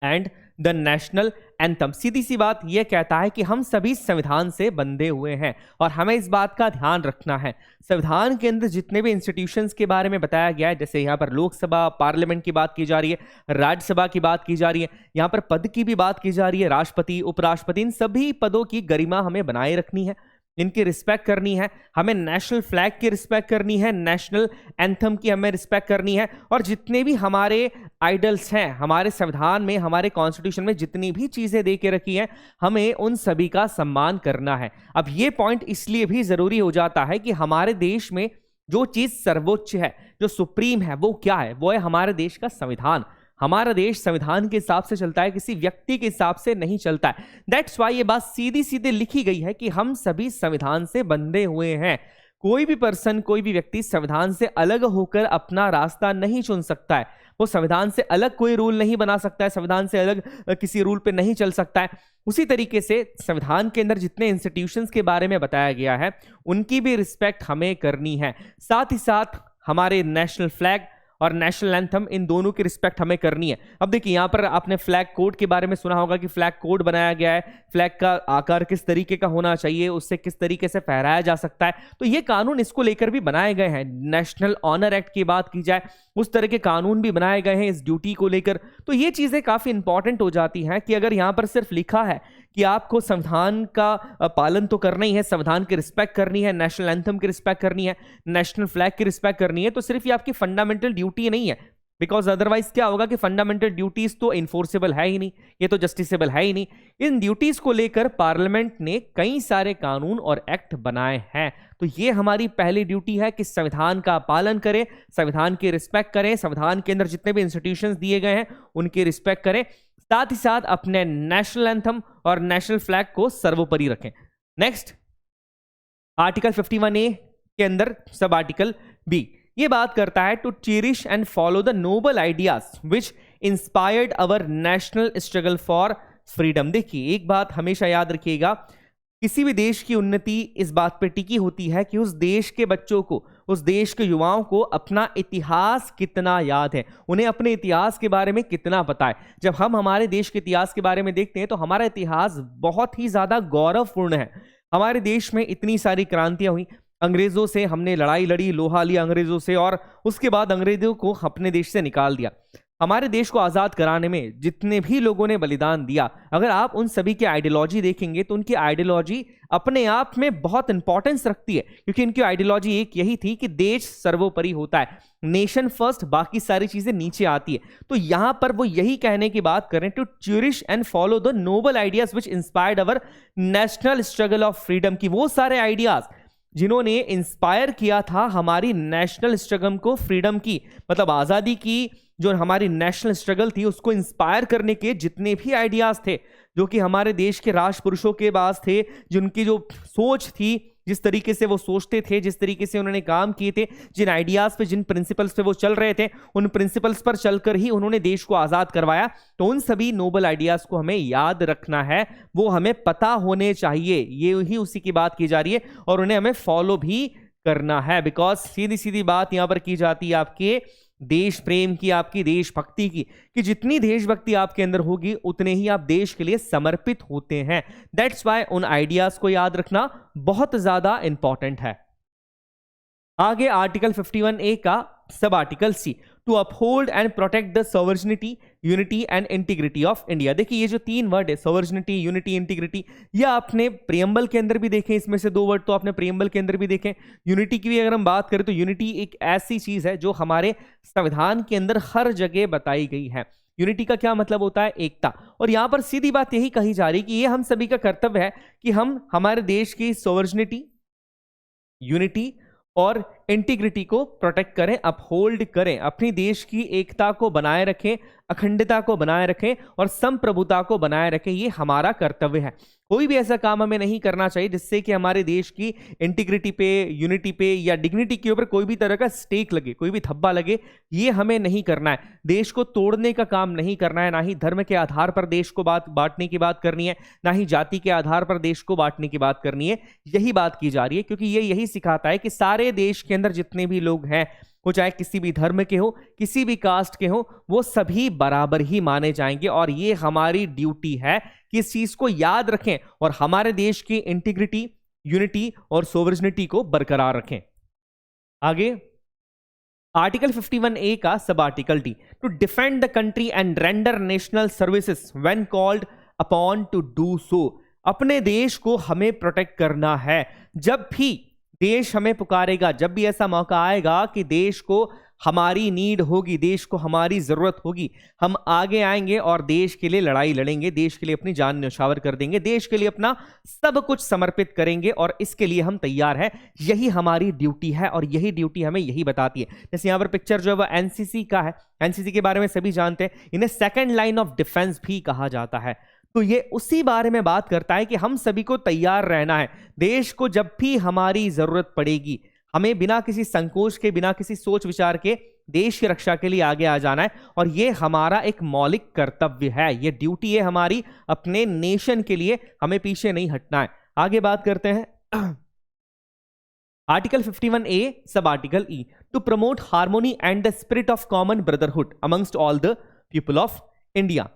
and the national anthem. सीधी सी बात यह कहता है कि हम सभी संविधान से बंधे हुए हैं और हमें इस बात का ध्यान रखना है। संविधान के अंदर जितने भी इंस्टीट्यूशंस के बारे में बताया गया है, जैसे यहाँ पर लोकसभा पार्लियामेंट की बात की जा रही है, राज्यसभा की बात की जा रही है, यहाँ पर पद की भी बात की जा रही है, राष्ट्रपति, उपराष्ट्रपति, इन सभी पदों की गरिमा हमें बनाए रखनी है, इनकी रिस्पेक्ट करनी है। हमें नेशनल फ्लैग की रिस्पेक्ट करनी है, नेशनल एंथम की हमें रिस्पेक्ट करनी है, और जितने भी हमारे आइडल्स हैं हमारे संविधान में, हमारे कॉन्स्टिट्यूशन में जितनी भी चीजें दे के रखी हैं, हमें उन सभी का सम्मान करना है। अब ये पॉइंट इसलिए भी जरूरी हो जाता है कि हमारे देश में जो चीज सर्वोच्च है, जो सुप्रीम है, वो क्या है? वो है हमारे देश का संविधान। हमारा देश संविधान के हिसाब से चलता है, किसी व्यक्ति के हिसाब से नहीं चलता है। दैट्स वाई ये बात सीधी सीधे लिखी गई है कि हम सभी संविधान से बंधे हुए हैं। कोई भी पर्सन, कोई भी व्यक्ति संविधान से अलग होकर अपना रास्ता नहीं चुन सकता है। वो संविधान से अलग कोई रूल नहीं बना सकता है, संविधान से अलग किसी रूल पे नहीं चल सकता है। उसी तरीके से संविधान के अंदर जितने इंस्टीट्यूशंस के बारे में बताया गया है उनकी भी रिस्पेक्ट हमें करनी है। साथ ही साथ हमारे नेशनल फ्लैग और नेशनल एंथम, इन दोनों की रिस्पेक्ट हमें करनी है। अब देखिए, यहां पर आपने फ्लैग कोड के बारे में सुना होगा कि फ्लैग कोड बनाया गया है, फ्लैग का आकार किस तरीके का होना चाहिए, उससे किस तरीके से फहराया जा सकता है। तो ये कानून इसको लेकर भी बनाए गए हैं। नेशनल ऑनर एक्ट की बात की जाए, उस तरह के कानून भी बनाए गए हैं इस ड्यूटी को लेकर। तो ये चीजें काफी इंपॉर्टेंट हो जाती हैं कि अगर यहां पर सिर्फ लिखा है कि आपको संविधान का पालन तो करना ही है, संविधान की रिस्पेक्ट करनी है, नेशनल एंथम की रिस्पेक्ट करनी है, नेशनल फ्लैग की रिस्पेक्ट करनी है, तो सिर्फ ये आपकी फंडामेंटल ड्यूटी नहीं है। बिकॉज अदरवाइज क्या होगा कि फंडामेंटल ड्यूटीज तो इन्फोर्सेबल है ही नहीं, ये तो जस्टिसेबल है ही नहीं। इन ड्यूटीज को लेकर पार्लियामेंट ने कई सारे कानून और एक्ट बनाए हैं। तो ये हमारी पहली ड्यूटी है कि संविधान का पालन करें, संविधान की रिस्पेक्ट करें, संविधान के अंदर जितने भी इंस्टीट्यूशंस दिए गए हैं उनकी रिस्पेक्ट करें, साथ ही साथ अपने नेशनल एंथम और नेशनल फ्लैग को सर्वोपरि रखें। नेक्स्ट, आर्टिकल 51A के अंदर सब आर्टिकल बी ये बात करता है to cherish and follow the noble ideas which inspired our national struggle for freedom. देखिए, एक बात हमेशा याद रखिएगा, किसी भी देश की उन्नति इस बात पे टिकी होती है कि उस देश के बच्चों को, उस देश के युवाओं को अपना इतिहास कितना याद है, उन्हें अपने इतिहास के बारे में कितना पता है। जब हम हमारे देश के इतिहास के बारे में देखते हैं तो हमारा इतिहास बहुत ही ज्यादा गौरवपूर्ण है। हमारे देश में इतनी सारी क्रांतियां हुई, अंग्रेजों से हमने लड़ाई लड़ी, लोहा लिया अंग्रेजों से, और उसके बाद अंग्रेजों को अपने देश से निकाल दिया। हमारे देश को आज़ाद कराने में जितने भी लोगों ने बलिदान दिया, अगर आप उन सभी की आइडियोलॉजी देखेंगे तो उनकी आइडियोलॉजी अपने आप में बहुत इंपॉर्टेंस रखती है, क्योंकि इनकी आइडियोलॉजी एक यही थी कि देश सर्वोपरि होता है, नेशन फर्स्ट, बाकी सारी चीजें नीचे आती है। तो यहां पर वो यही कहने की बात करें to cherish and follow the noble ideas which inspired our national struggle of freedom, की वो सारे आइडियाज जिन्होंने इंस्पायर किया था हमारी नेशनल स्ट्रगल को, फ्रीडम की मतलब आज़ादी की जो हमारी नेशनल स्ट्रगल थी उसको इंस्पायर करने के जितने भी आइडियाज थे, जो कि हमारे देश के राष्ट्रपुरुषों के पास थे, जिनकी जो सोच थी, जिस तरीके से वो सोचते थे, जिस तरीके से उन्होंने काम किए थे, जिन आइडियाज पे, जिन प्रिंसिपल्स पे वो चल रहे थे, उन प्रिंसिपल्स पर चलकर ही उन्होंने देश को आज़ाद करवाया। तो उन सभी नोबल आइडियाज को हमें याद रखना है, वो हमें पता होने चाहिए, ये ही उसी की बात की जा रही है, और उन्हें हमें फॉलो भी करना है। बिकॉज सीधी सीधी बात यहां पर की जाती है आपके देश प्रेम की, आपकी देशभक्ति की, कि जितनी देशभक्ति आपके अंदर होगी उतने ही आप देश के लिए समर्पित होते हैं। दैट्स वाई उन आइडियाज को याद रखना बहुत ज्यादा इंपॉर्टेंट है। आगे आर्टिकल 51A का sub article C, to uphold and protect the sovereignty, unity and integrity of India. देखिए ये जो तीन वर्ड है, सॉवरेनिटी, यूनिटी, इंटीग्रिटी, ये आपने प्रियम्बल के अंदर भी देखे, इसमें से दो वर्ड तो आपने प्रियम्बल के अंदर भी देखे। यूनिटी की भी अगर हम बात करें तो यूनिटी एक ऐसी चीज है जो हमारे संविधान के अंदर हर जगह बताई गई है। यूनिटी का क्या मतलब होता है? एकता। और यहां पर सीधी बात यही कही जा रही है कि ये हम सभी का कर्तव्य है कि हम हमारे देश की सॉवरेनिटी, यूनिटी और इंटीग्रिटी को प्रोटेक्ट करें, अपहोल्ड करें, अपनी देश की एकता को बनाए रखें, अखंडता को बनाए रखें और संप्रभुता को बनाए रखें। ये हमारा कर्तव्य है। कोई भी ऐसा काम हमें नहीं करना चाहिए जिससे कि हमारे देश की इंटीग्रिटी पे, यूनिटी पे या डिग्निटी के ऊपर कोई भी तरह का स्टेक लगे, कोई भी धब्बा लगे। ये हमें नहीं करना है। देश को तोड़ने का काम नहीं करना है, ना ही धर्म के आधार पर देश को बांटने की बात करनी है, ना ही जाति के आधार पर देश को बांटने की बात करनी है। यही बात की जा रही है क्योंकि ये यही सिखाता है कि सारे देश के अंदर जितने भी लोग हैं, वो चाहे किसी भी धर्म के हो, किसी भी कास्ट के हो, वो सभी बराबर ही माने जाएंगे। और ये हमारी ड्यूटी है कि इस चीज को याद रखें और हमारे देश की इंटीग्रिटी, यूनिटी और सोवरेनिटी को बरकरार रखें। आगे आर्टिकल 51A का sub article D, to defend the country and render national services when called upon to do so. अपने देश को हमें प्रोटेक्ट करना है। जब भी देश हमें पुकारेगा, जब भी ऐसा मौका आएगा कि देश को हमारी नीड होगी, देश को हमारी जरूरत होगी, हम आगे आएंगे और देश के लिए लड़ाई लड़ेंगे, देश के लिए अपनी जान न्यौछावर कर देंगे, देश के लिए अपना सब कुछ समर्पित करेंगे और इसके लिए हम तैयार हैं। यही हमारी ड्यूटी है और यही ड्यूटी हमें यही बताती है। जैसे यहां पर पिक्चर जो है वो एनसीसी का है। एनसीसी के बारे में सभी जानते हैं, इन्हें सेकेंड लाइन ऑफ डिफेंस भी कहा जाता है। तो ये उसी बारे में बात करता है कि हम सभी को तैयार रहना है। देश को जब भी हमारी जरूरत पड़ेगी, हमें बिना किसी संकोच के, बिना किसी सोच विचार के देश की रक्षा के लिए आगे आ जाना है और ये हमारा एक मौलिक कर्तव्य है। ये ड्यूटी है हमारी अपने नेशन के लिए, हमें पीछे नहीं हटना है। आगे बात करते हैं article 51A sub article E, to promote harmony and the spirit of common brotherhood amongst all the people of India.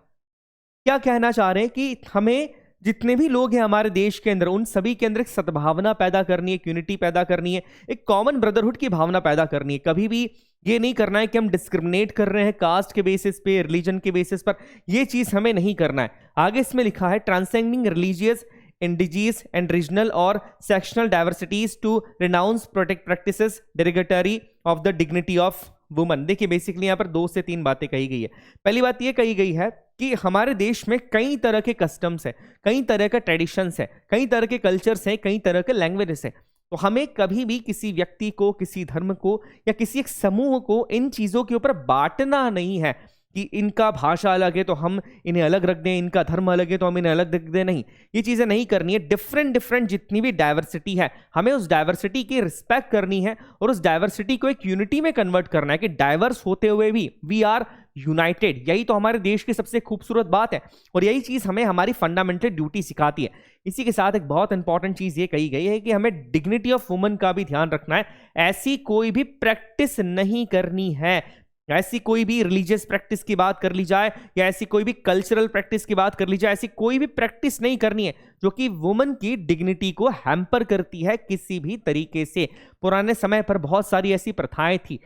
क्या कहना चाह रहे हैं कि हमें जितने भी लोग हैं हमारे देश के अंदर, उन सभी के अंदर एक सद्भावना पैदा करनी है, एक यूनिटी पैदा करनी है, एक कॉमन ब्रदरहुड की भावना पैदा करनी है। कभी भी ये नहीं करना है कि हम डिस्क्रिमिनेट कर रहे हैं कास्ट के बेसिस पे, रिलीजन के बेसिस पर। ये चीज हमें नहीं करना है। आगे इसमें लिखा है, transcending religious, indigenous and regional और sectional diversities to renounce protect practices derogatory of the dignity of woman. देखिए बेसिकली यहाँ पर 2 से 3 बातें कही गई है। पहली बात ये कही गई है कि हमारे देश में कई तरह के कस्टम्स है, कई तरह के ट्रेडिशंस है, कई तरह के कल्चर्स हैं, कई तरह के लैंग्वेजेस है। तो हमें कभी भी किसी व्यक्ति को, किसी धर्म को या किसी एक समूह को इन चीजों के ऊपर बांटना नहीं है कि इनका भाषा अलग है तो हम इन्हें अलग रख दें, इनका धर्म अलग है तो हम इन्हें अलग रख दें। नहीं, ये चीजें नहीं करनी है। डिफरेंट जितनी भी डाइवर्सिटी है, हमें उस डाइवर्सिटी की रिस्पेक्ट करनी है और उस डाइवर्सिटी को एक यूनिटी में कन्वर्ट करना है कि डाइवर्स होते हुए भी वी आर यूनाइटेड। यही तो हमारे देश की सबसे खूबसूरत बात है और यही चीज हमें हमारी फंडामेंटल ड्यूटी सिखाती है। इसी के साथ एक बहुत इंपॉर्टेंट चीज ये कही गई है कि हमें डिग्निटी ऑफ वुमन का भी ध्यान रखना है। ऐसी कोई भी प्रैक्टिस नहीं करनी है, ऐसी कोई भी रिलीजियस प्रैक्टिस की बात कर ली जाए या ऐसी कोई भी कल्चरल प्रैक्टिस की बात कर ली जाए, ऐसी कोई भी प्रैक्टिस नहीं करनी है जो कि वुमन की डिग्निटी को हैम्पर करती है किसी भी तरीके से। पुराने समय पर बहुत सारी ऐसी प्रथाएं थी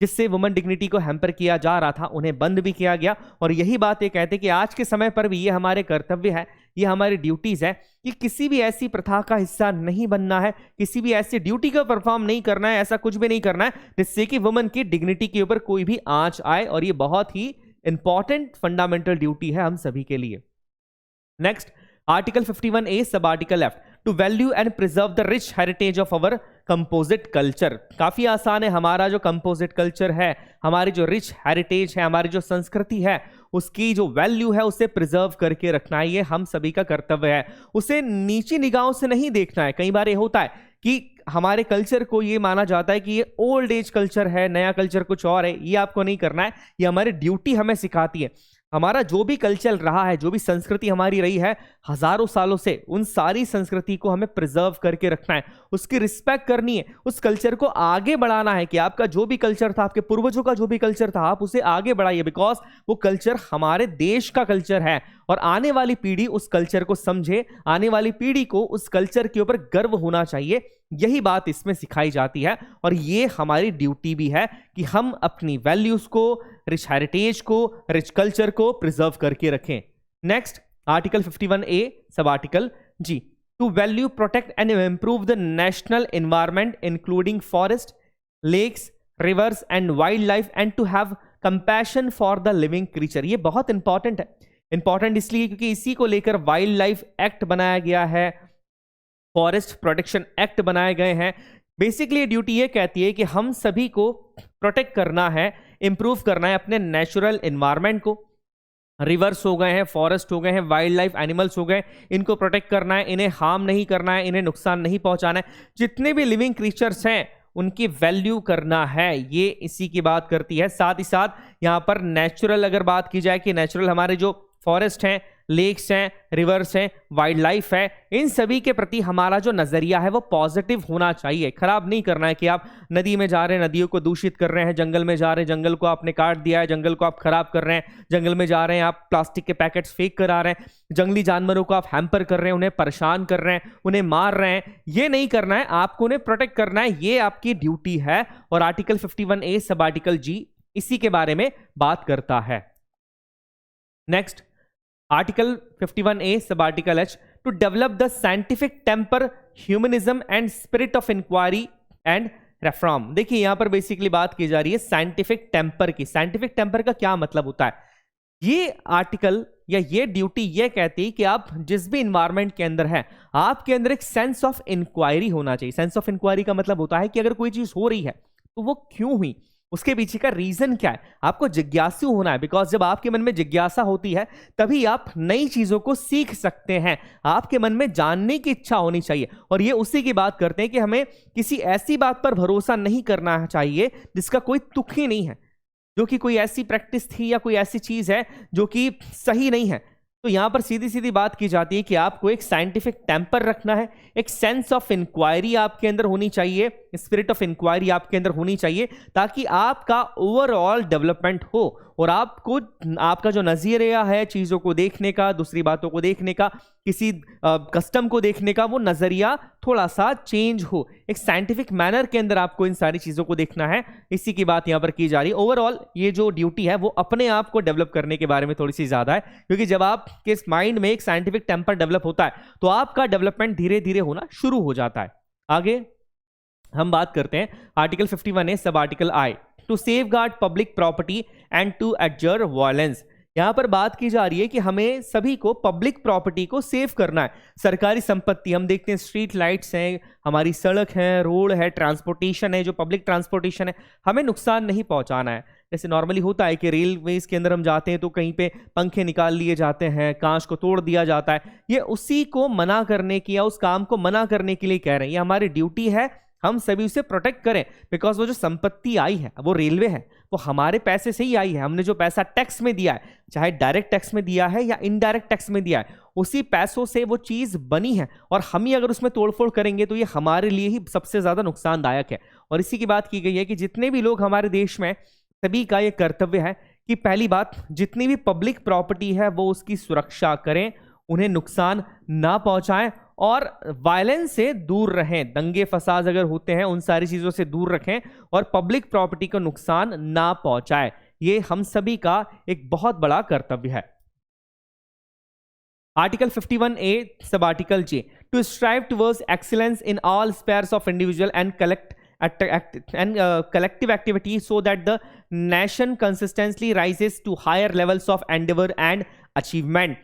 जिससे वुमन डिग्निटी को हैम्पर किया जा रहा था, उन्हें बंद भी किया गया। और यही बात ये कहते हैं कि आज के समय पर भी ये हमारे कर्तव्य है, ये हमारी ड्यूटीज है कि किसी भी ऐसी प्रथा का हिस्सा नहीं बनना है, किसी भी ऐसी ड्यूटी का परफॉर्म नहीं करना है, ऐसा कुछ भी नहीं करना है जिससे कि वुमन की डिग्निटी के ऊपर कोई भी आंच आए। और ये बहुत ही इंपॉर्टेंट फंडामेंटल ड्यूटी है हम सभी के लिए। Next article 51A sub article F, to value and preserve the rich heritage of our composite culture. काफी आसान है। हमारा जो कंपोजिट कल्चर है, हमारी जो रिच हेरिटेज है, हमारी जो संस्कृति है, उसकी जो वैल्यू है उसे प्रिजर्व करके रखना है, ये हम सभी का कर्तव्य है। उसे नीची निगाहों से नहीं देखना है। कई बार ये होता है कि हमारे कल्चर को ये माना जाता है कि ये ओल्ड एज कल्चर है, नया कल्चर कुछ और है। ये आपको नहीं करना है, ये हमारी ड्यूटी हमें सिखाती है। हमारा जो भी कल्चर रहा है, जो भी संस्कृति हमारी रही है हजारों सालों से, उन सारी संस्कृति को हमें प्रिजर्व करके रखना है, उसकी रिस्पेक्ट करनी है, उस कल्चर को आगे बढ़ाना है कि आपका जो भी कल्चर था, आपके पूर्वजों का जो भी कल्चर था, आप उसे आगे बढ़ाइए, बिकॉज वो कल्चर हमारे देश का कल्चर है और आने वाली पीढ़ी उस कल्चर को समझे, आने वाली पीढ़ी को उस कल्चर के ऊपर गर्व होना चाहिए। यही बात इसमें सिखाई जाती है और ये हमारी ड्यूटी भी है कि हम अपनी वैल्यूज को, रिच हेरिटेज को, रिच कल्चर को प्रिजर्व करके रखें। Next, article 51A sub article G, to value, protect and improve the national environment including forest, lakes, rivers and wild life and to have compassion for the living creature. ये बहुत important है। Important इसलिए क्योंकि इसी को लेकर wild life act बनाया गया है, फॉरेस्ट प्रोटेक्शन एक्ट बनाए गए हैं। बेसिकली ड्यूटी ये कहती है कि हम सभी को प्रोटेक्ट करना है, इंप्रूव करना है अपने नेचुरल एनवायरनमेंट को। रिवर्स हो गए हैं, फॉरेस्ट हो गए हैं, वाइल्ड लाइफ एनिमल्स हो गए, इनको प्रोटेक्ट करना है, इन्हें हार्म नहीं करना है, इन्हें नुकसान नहीं पहुंचाना है। जितने भी लिविंग क्रीचर्स हैं उनकी वैल्यू करना है, ये इसी की बात करती है। साथ ही साथ यहां पर नेचुरल अगर बात की जाए कि नेचुरल हमारे जो फॉरेस्ट हैं, लेक्स हैं, रिवर्स हैं, वाइल्ड लाइफ है, इन सभी के प्रति हमारा जो नजरिया है वो पॉजिटिव होना चाहिए। खराब नहीं करना है कि आप नदी में जा रहे हैं, नदियों को दूषित कर रहे हैं, जंगल में जा रहे हैं, जंगल को आपने काट दिया है, जंगल को आप खराब कर रहे हैं, जंगल में जा रहे हैं आप प्लास्टिक के पैकेट्स फेंक कर आ रहे हैं, जंगली जानवरों को आप हैम्पर कर रहे हैं, उन्हें परेशान कर रहे हैं, उन्हें मार रहे हैं। ये नहीं करना है, आपको उन्हें प्रोटेक्ट करना है, ये आपकी ड्यूटी है। और आर्टिकल 51A सब आर्टिकल जी इसी के बारे में बात करता है। Next, article 51A sub article H, to develop the scientific temper, humanism and spirit of inquiry and reform. देखिए यहां पर बेसिकली बात की जा रही है साइंटिफिक टेम्पर की। साइंटिफिक टेम्पर का क्या मतलब होता है? ये आर्टिकल या ये ड्यूटी ये कहती है कि आप जिस भी इन्वायरमेंट के अंदर है, आपके अंदर एक सेंस ऑफ इंक्वायरी होना चाहिए। सेंस ऑफ इंक्वायरी का मतलब होता है कि अगर कोई चीज हो रही है तो वो क्यों हुई, उसके पीछे का रीजन क्या है, आपको जिज्ञासु होना है। बिकॉज जब आपके मन में जिज्ञासा होती है तभी आप नई चीजों को सीख सकते हैं, आपके मन में जानने की इच्छा होनी चाहिए। और ये उसी की बात करते हैं कि हमें किसी ऐसी बात पर भरोसा नहीं करना चाहिए जिसका कोई तुक ही नहीं है, जो कि कोई ऐसी प्रैक्टिस थी या कोई ऐसी चीज है जो कि सही नहीं है। तो यहां पर सीधी सीधी बात की जाती है कि आपको एक साइंटिफिक टेम्पर रखना है, एक सेंस ऑफ इंक्वायरी आपके अंदर होनी चाहिए, स्पिरिट ऑफ इंक्वायरी आपके अंदर होनी चाहिए, ताकि आपका ओवरऑल डेवलपमेंट हो और आपको आपका जो नजरिया है चीजों को देखने का, दूसरी बातों को देखने का, किसी कस्टम को देखने का, वो नजरिया थोड़ा सा चेंज हो। एक साइंटिफिक मैनर के अंदर आपको इन सारी चीजों को देखना है, इसी की बात यहां पर की जा रही है। ओवरऑल ये जो ड्यूटी है वो अपने आप को डेवलप करने के बारे में थोड़ी सी ज्यादा है, क्योंकि जब आपके माइंड में एक साइंटिफिक टेम्पर डेवलप होता है तो आपका डेवलपमेंट धीरे धीरे होना शुरू हो जाता है। आगे हम बात करते हैं article 51A sub article I, to safeguard public property and to abjure violence. यहां पर बात की जा रही है कि हमें सभी को पब्लिक प्रॉपर्टी को सेव करना है। सरकारी संपत्ति हम देखते हैं, स्ट्रीट लाइट्स हैं, हमारी सड़क है, रोड है, ट्रांसपोर्टेशन है, जो पब्लिक ट्रांसपोर्टेशन है, हमें नुकसान नहीं पहुंचाना है। जैसे नॉर्मली होता है कि रेलवेज के अंदर हम जाते हैं तो कहीं पे पंखे निकाल लिए जाते हैं, कांच को तोड़ दिया जाता है, ये उसी को मना करने की या उस काम को मना करने के लिए कह रहे हैं। ये हमारी ड्यूटी है, हम सभी उसे प्रोटेक्ट करें। बिकॉज वो जो संपत्ति आई है वो रेलवे है, वो हमारे पैसे से ही आई है। हमने जो पैसा टैक्स में दिया है, चाहे डायरेक्ट टैक्स में दिया है या इनडायरेक्ट टैक्स में दिया है, उसी पैसों से वो चीज बनी है और हम ही अगर उसमें तोड़फोड़ करेंगे तो ये हमारे लिए ही सबसे ज्यादा नुकसानदायक है। और इसी की बात की गई है कि जितने भी लोग हमारे देश में, सभी का ये कर्तव्य है कि पहली बात, जितनी भी पब्लिक प्रॉपर्टी है वो उसकी सुरक्षा करें, उन्हें नुकसान ना पहुंचाएं और वायलेंस से दूर रहें। दंगे फसाद अगर होते हैं उन सारी चीजों से दूर रखें और पब्लिक प्रॉपर्टी को नुकसान ना पहुंचाएं। ये हम सभी का एक बहुत बड़ा कर्तव्य है। Article 51A sub article J, to strive towards excellence in all spheres of individual and collective activity so that the nation consistently rises to higher levels of endeavor and achievement।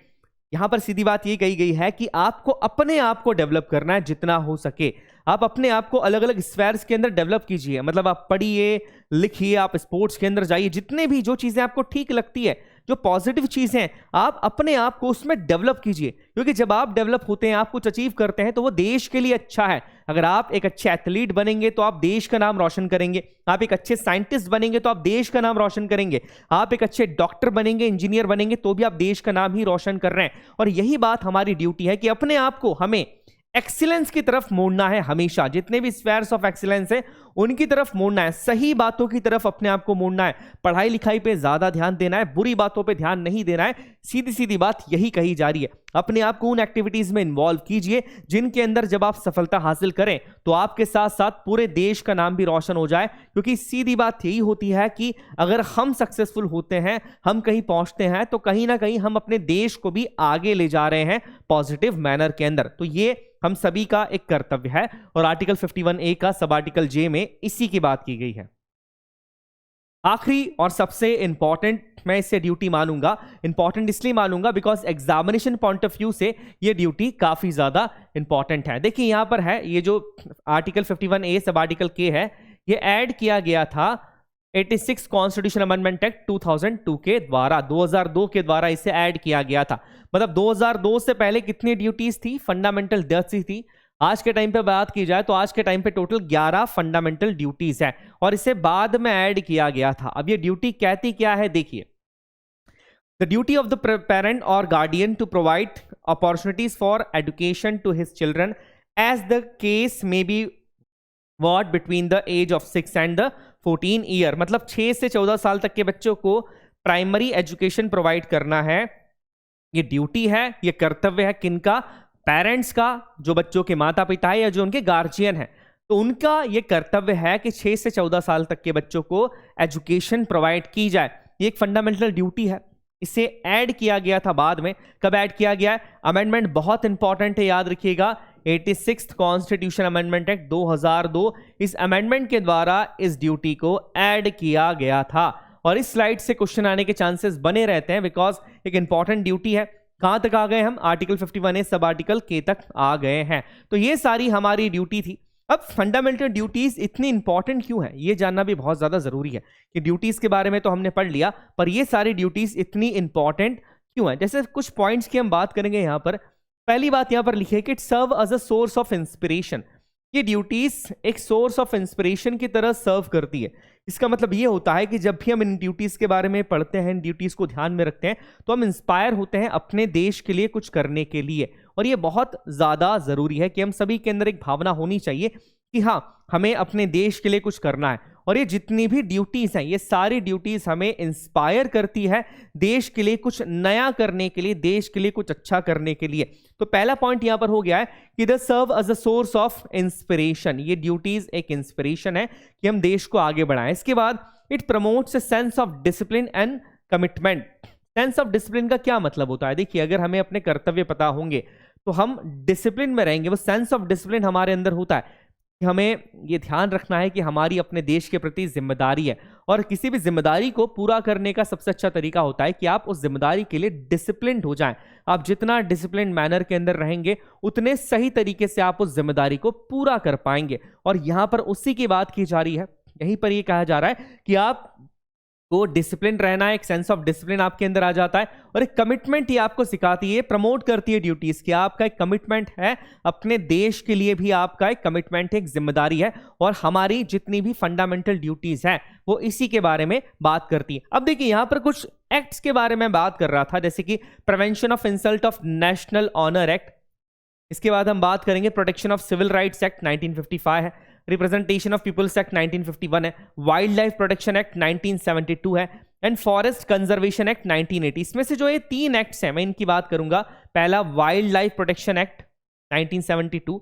यहां पर सीधी बात ये कही गई है कि आपको अपने आप को डेवलप करना है जितना हो सके। आप अपने आप को अलग अलग स्फेयर्स के अंदर डेवलप कीजिए, मतलब आप पढ़िए, लिखिए, आप स्पोर्ट्स के अंदर जाइए, जितने भी जो चीजें आपको ठीक लगती है, जो पॉजिटिव चीजें हैं, आप अपने आप को उसमें डेवलप कीजिए। क्योंकि जब आप डेवलप होते हैं, आप कुछ अचीव करते हैं तो वो देश के लिए अच्छा है, अगर आप एक अच्छे एथलीट बनेंगे तो आप देश का नाम रोशन करेंगे, आप एक अच्छे साइंटिस्ट बनेंगे तो आप देश का नाम रोशन करेंगे, आप एक अच्छे डॉक्टर बनेंगे, इंजीनियर बनेंगे तो भी आप देश का नाम ही रोशन कर रहे हैं। और यही बात हमारी ड्यूटी है कि अपने आप को हमें एक्सीलेंस की तरफ मोड़ना है, हमेशा जितने भी स्फीयर्स ऑफ एक्सीलेंस है उनकी तरफ मोड़ना है, सही बातों की तरफ अपने आप को मोड़ना है, पढ़ाई लिखाई पे ज्यादा ध्यान देना है, बुरी बातों पे ध्यान नहीं देना है। सीधी सीधी बात यही कही जा रही है। अपने आप को उन एक्टिविटीज में इन्वॉल्व कीजिए जिनके अंदर जब आप सफलता हासिल करें तो आपके साथ साथ पूरे देश का नाम भी रोशन हो जाए। क्योंकि सीधी बात यही होती है कि अगर हम सक्सेसफुल होते हैं, हम कहीं पहुंचते हैं, तो कहीं ना कहीं हम अपने देश को भी आगे ले जा रहे हैं पॉजिटिव मैनर के अंदर। तो ये हम सभी का एक कर्तव्य है और आर्टिकल 51A का सब आर्टिकल J में इसी की बात की गई है। आखिरी और सबसे इंपॉर्टेंट मैं इसे ड्यूटी मानूंगा, इंपॉर्टेंट इसलिए मानूंगा because examination point of view से ये ड्यूटी काफी ज्यादा इंपॉर्टेंट है। देखिए यहां पर है, ये जो article 51A sub article K है, ये ऐड किया गया था 86 कॉन्स्टिट्यूशन अमेंडमेंट एक्ट 2002 के द्वारा, 2002 के द्वारा इसे ऐड किया गया था। मतलब 2002 से पहले कितनी ड्यूटीज थी? फंडामेंटल 10 थी। आज के टाइम पे बात की जाए तो आज के टाइम पे टोटल 11 फंडामेंटल ड्यूटीज है और इसे बाद में ऐड किया गया था। अब ये ड्यूटी कहती क्या है? देखिए, the duty of the parent और guardian to provide opportunities for education to his children as the case may be what between the age of 6 and the 14 year. मतलब 6 से 14 साल तक के बच्चों को प्राइमरी एजुकेशन प्रोवाइड करना है। ये ड्यूटी है, ये कर्तव्य है किनका? पेरेंट्स का, जो बच्चों के माता पिता है या जो उनके गार्जियन है, तो उनका ये कर्तव्य है कि 6 से 14 साल तक के बच्चों को एजुकेशन प्रोवाइड की जाए। ये एक फंडामेंटल ड्यूटी है। इसे ऐड किया गया था बाद में। कब ऐड किया गया है? अमेंडमेंट बहुत इंपॉर्टेंट है, याद रखिएगा, 86 कॉन्स्टिट्यूशन अमेंडमेंट एक्ट 2002। इस अमेंडमेंट के द्वारा इस ड्यूटी को ऐड किया गया था और इस स्लाइड से क्वेश्चन आने के चांसेस बने रहते हैं बिकॉज एक इंपॉर्टेंट ड्यूटी है। कहां तक आ गए हम? Article 51A sub article K तक आ गए हैं। तो ये सारी हमारी ड्यूटी थी। अब फंडामेंटल ड्यूटीज इतनी इंपॉर्टेंट क्यों है, ये जानना भी बहुत ज्यादा जरूरी है कि ड्यूटीज के बारे में तो हमने पढ़ लिया, पर ये सारी ड्यूटीज इतनी इंपॉर्टेंट क्यों है। जैसे कुछ पॉइंट्स की हम बात करेंगे यहां पर। पहली बात यहां पर लिखी है कि it serve as a source of inspiration. ये ड्यूटीज एक सोर्स ऑफ इंस्पिरेशन की तरह सर्व करती है। इसका मतलब ये होता है कि जब भी हम इन ड्यूटीज के बारे में पढ़ते हैं, इन ड्यूटीज को ध्यान में रखते हैं, तो हम इंस्पायर होते हैं अपने देश के लिए कुछ करने के लिए। और ये बहुत ज्यादा जरूरी है कि हम सभी के अंदर एक भावना होनी चाहिए कि हाँ, हमें अपने देश के लिए कुछ करना है। और ये जितनी भी ड्यूटीज हैं, ये सारी ड्यूटीज हमें इंस्पायर करती है देश के लिए कुछ नया करने के लिए, देश के लिए कुछ अच्छा करने के लिए। तो पहला पॉइंट यहां पर हो गया है कि the serve as a source of inspiration. ये ड्यूटीज एक इंस्पिरेशन है कि हम देश को आगे बढ़ाएं। इसके बाद it promotes a sense of discipline and commitment. Sense of discipline का क्या मतलब होता है? देखिए, अगर हमें अपने कर्तव्य पता होंगे तो हम डिसिप्लिन में रहेंगे। वो सेंस ऑफ डिसिप्लिन हमारे अंदर होता है। हमें ये ध्यान रखना है कि हमारी अपने देश के प्रति जिम्मेदारी है और किसी भी जिम्मेदारी को पूरा करने का सबसे अच्छा तरीका होता है कि आप उस जिम्मेदारी के लिए डिसिप्लिन्ड हो जाएं। आप जितना डिसिप्लिन मैनर के अंदर रहेंगे उतने सही तरीके से आप उस जिम्मेदारी को पूरा कर पाएंगे। और यहां पर उसी की बात की जा रही है। यहीं पर यह कहा जा रहा है कि आप को डिसिप्लिन रहना है, एक सेंस ऑफ डिसिप्लिन आपके अंदर आ जाता है और एक कमिटमेंट ही आपको सिखाती है, प्रमोट करती है ड्यूटीज की। आपका एक कमिटमेंट है अपने देश के लिए भी, आपका एक कमिटमेंट है, एक जिम्मेदारी है। और हमारी जितनी भी फंडामेंटल ड्यूटीज हैं वो इसी के बारे में बात करती है। अब देखिए, यहां पर कुछ एक्ट्स के बारे में बात कर रहा था, जैसे कि prevention of insult of national honour act. इसके बाद हम बात करेंगे protection of civil rights act 1955 है, रिप्रेजेंटेशन ऑफ पीपल्स एक्ट 1951 है, वाइल्ड लाइफ प्रोटेक्शन एक्ट 1972 है एंड फॉरेस्ट कंजर्वेशन एक्ट 1980। इसमें से जो ये 3 एक्ट्स हैं मैं इनकी बात करूंगा। पहला wild life protection act 1972,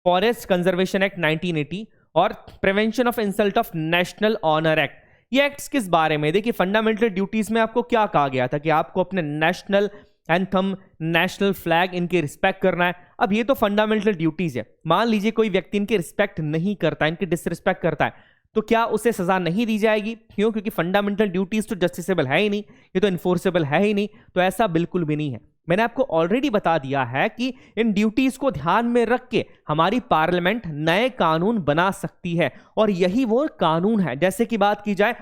forest conservation act 1980 और prevention of insult of national honour act. ये एक्ट्स किस बारे में? देखिए, फंडामेंटल ड्यूटीज में आपको क्या कहा गया था कि आपको अपने नेशनल एंथम, नेशनल फ्लैग, इनके रिस्पेक्ट करना है। अब ये तो फंडामेंटल ड्यूटीज है। मान लीजिए कोई व्यक्ति इनके रिस्पेक्ट नहीं करता, इनकी डिसरिस्पेक्ट करता है, तो क्या उसे सजा नहीं दी जाएगी? क्यों? क्योंकि फंडामेंटल ड्यूटीज तो जस्टिसेबल है ही नहीं, ये तो इन्फोर्सेबल है ही नहीं। तो ऐसा बिल्कुल भी नहीं है। मैंने आपको ऑलरेडी बता दिया है कि इन ड्यूटीज को ध्यान में रख के हमारी पार्लियामेंट नए कानून बना सकती है और यही वो कानून है। जैसे कि बात की जाए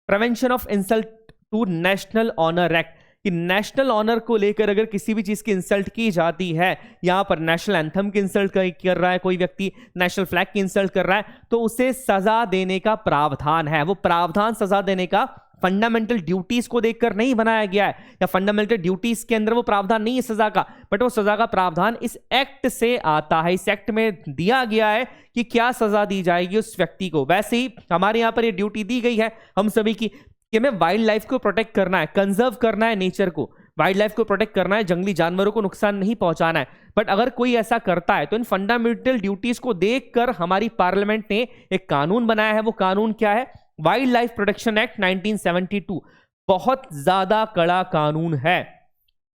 prevention of insult to national honour act, कि नेशनल ऑनर को लेकर अगर किसी भी चीज की इंसल्ट की जाती है, यहां पर नेशनल एंथम की इंसल्ट कर रहा है कोई व्यक्ति, नेशनल फ्लैग की इंसल्ट कर रहा है, तो उसे सजा देने का प्रावधान है। वो प्रावधान सजा देने का फंडामेंटल ड्यूटीज को देखकर नहीं बनाया गया है, या फंडामेंटल ड्यूटीज के अंदर वो प्रावधान नहीं है सजा का, बट वो सजा का प्रावधान इस एक्ट से आता है। इस एक्ट में दिया गया है कि क्या सजा दी जाएगी उस व्यक्ति को। वैसे ही हमारे यहां पर ये ड्यूटी दी गई है हम सभी की कि हमें वाइल्ड लाइफ को प्रोटेक्ट करना है, कंजर्व करना है नेचर को, वाइल्ड लाइफ को प्रोटेक्ट करना है, जंगली जानवरों को नुकसान नहीं पहुंचाना है। बट अगर कोई ऐसा करता है तो इन फंडामेंटल ड्यूटीज को देखकर हमारी पार्लियामेंट ने एक कानून बनाया है। वो कानून क्या है? Wild life protection act 1972। बहुत ज्यादा कड़ा कानून है।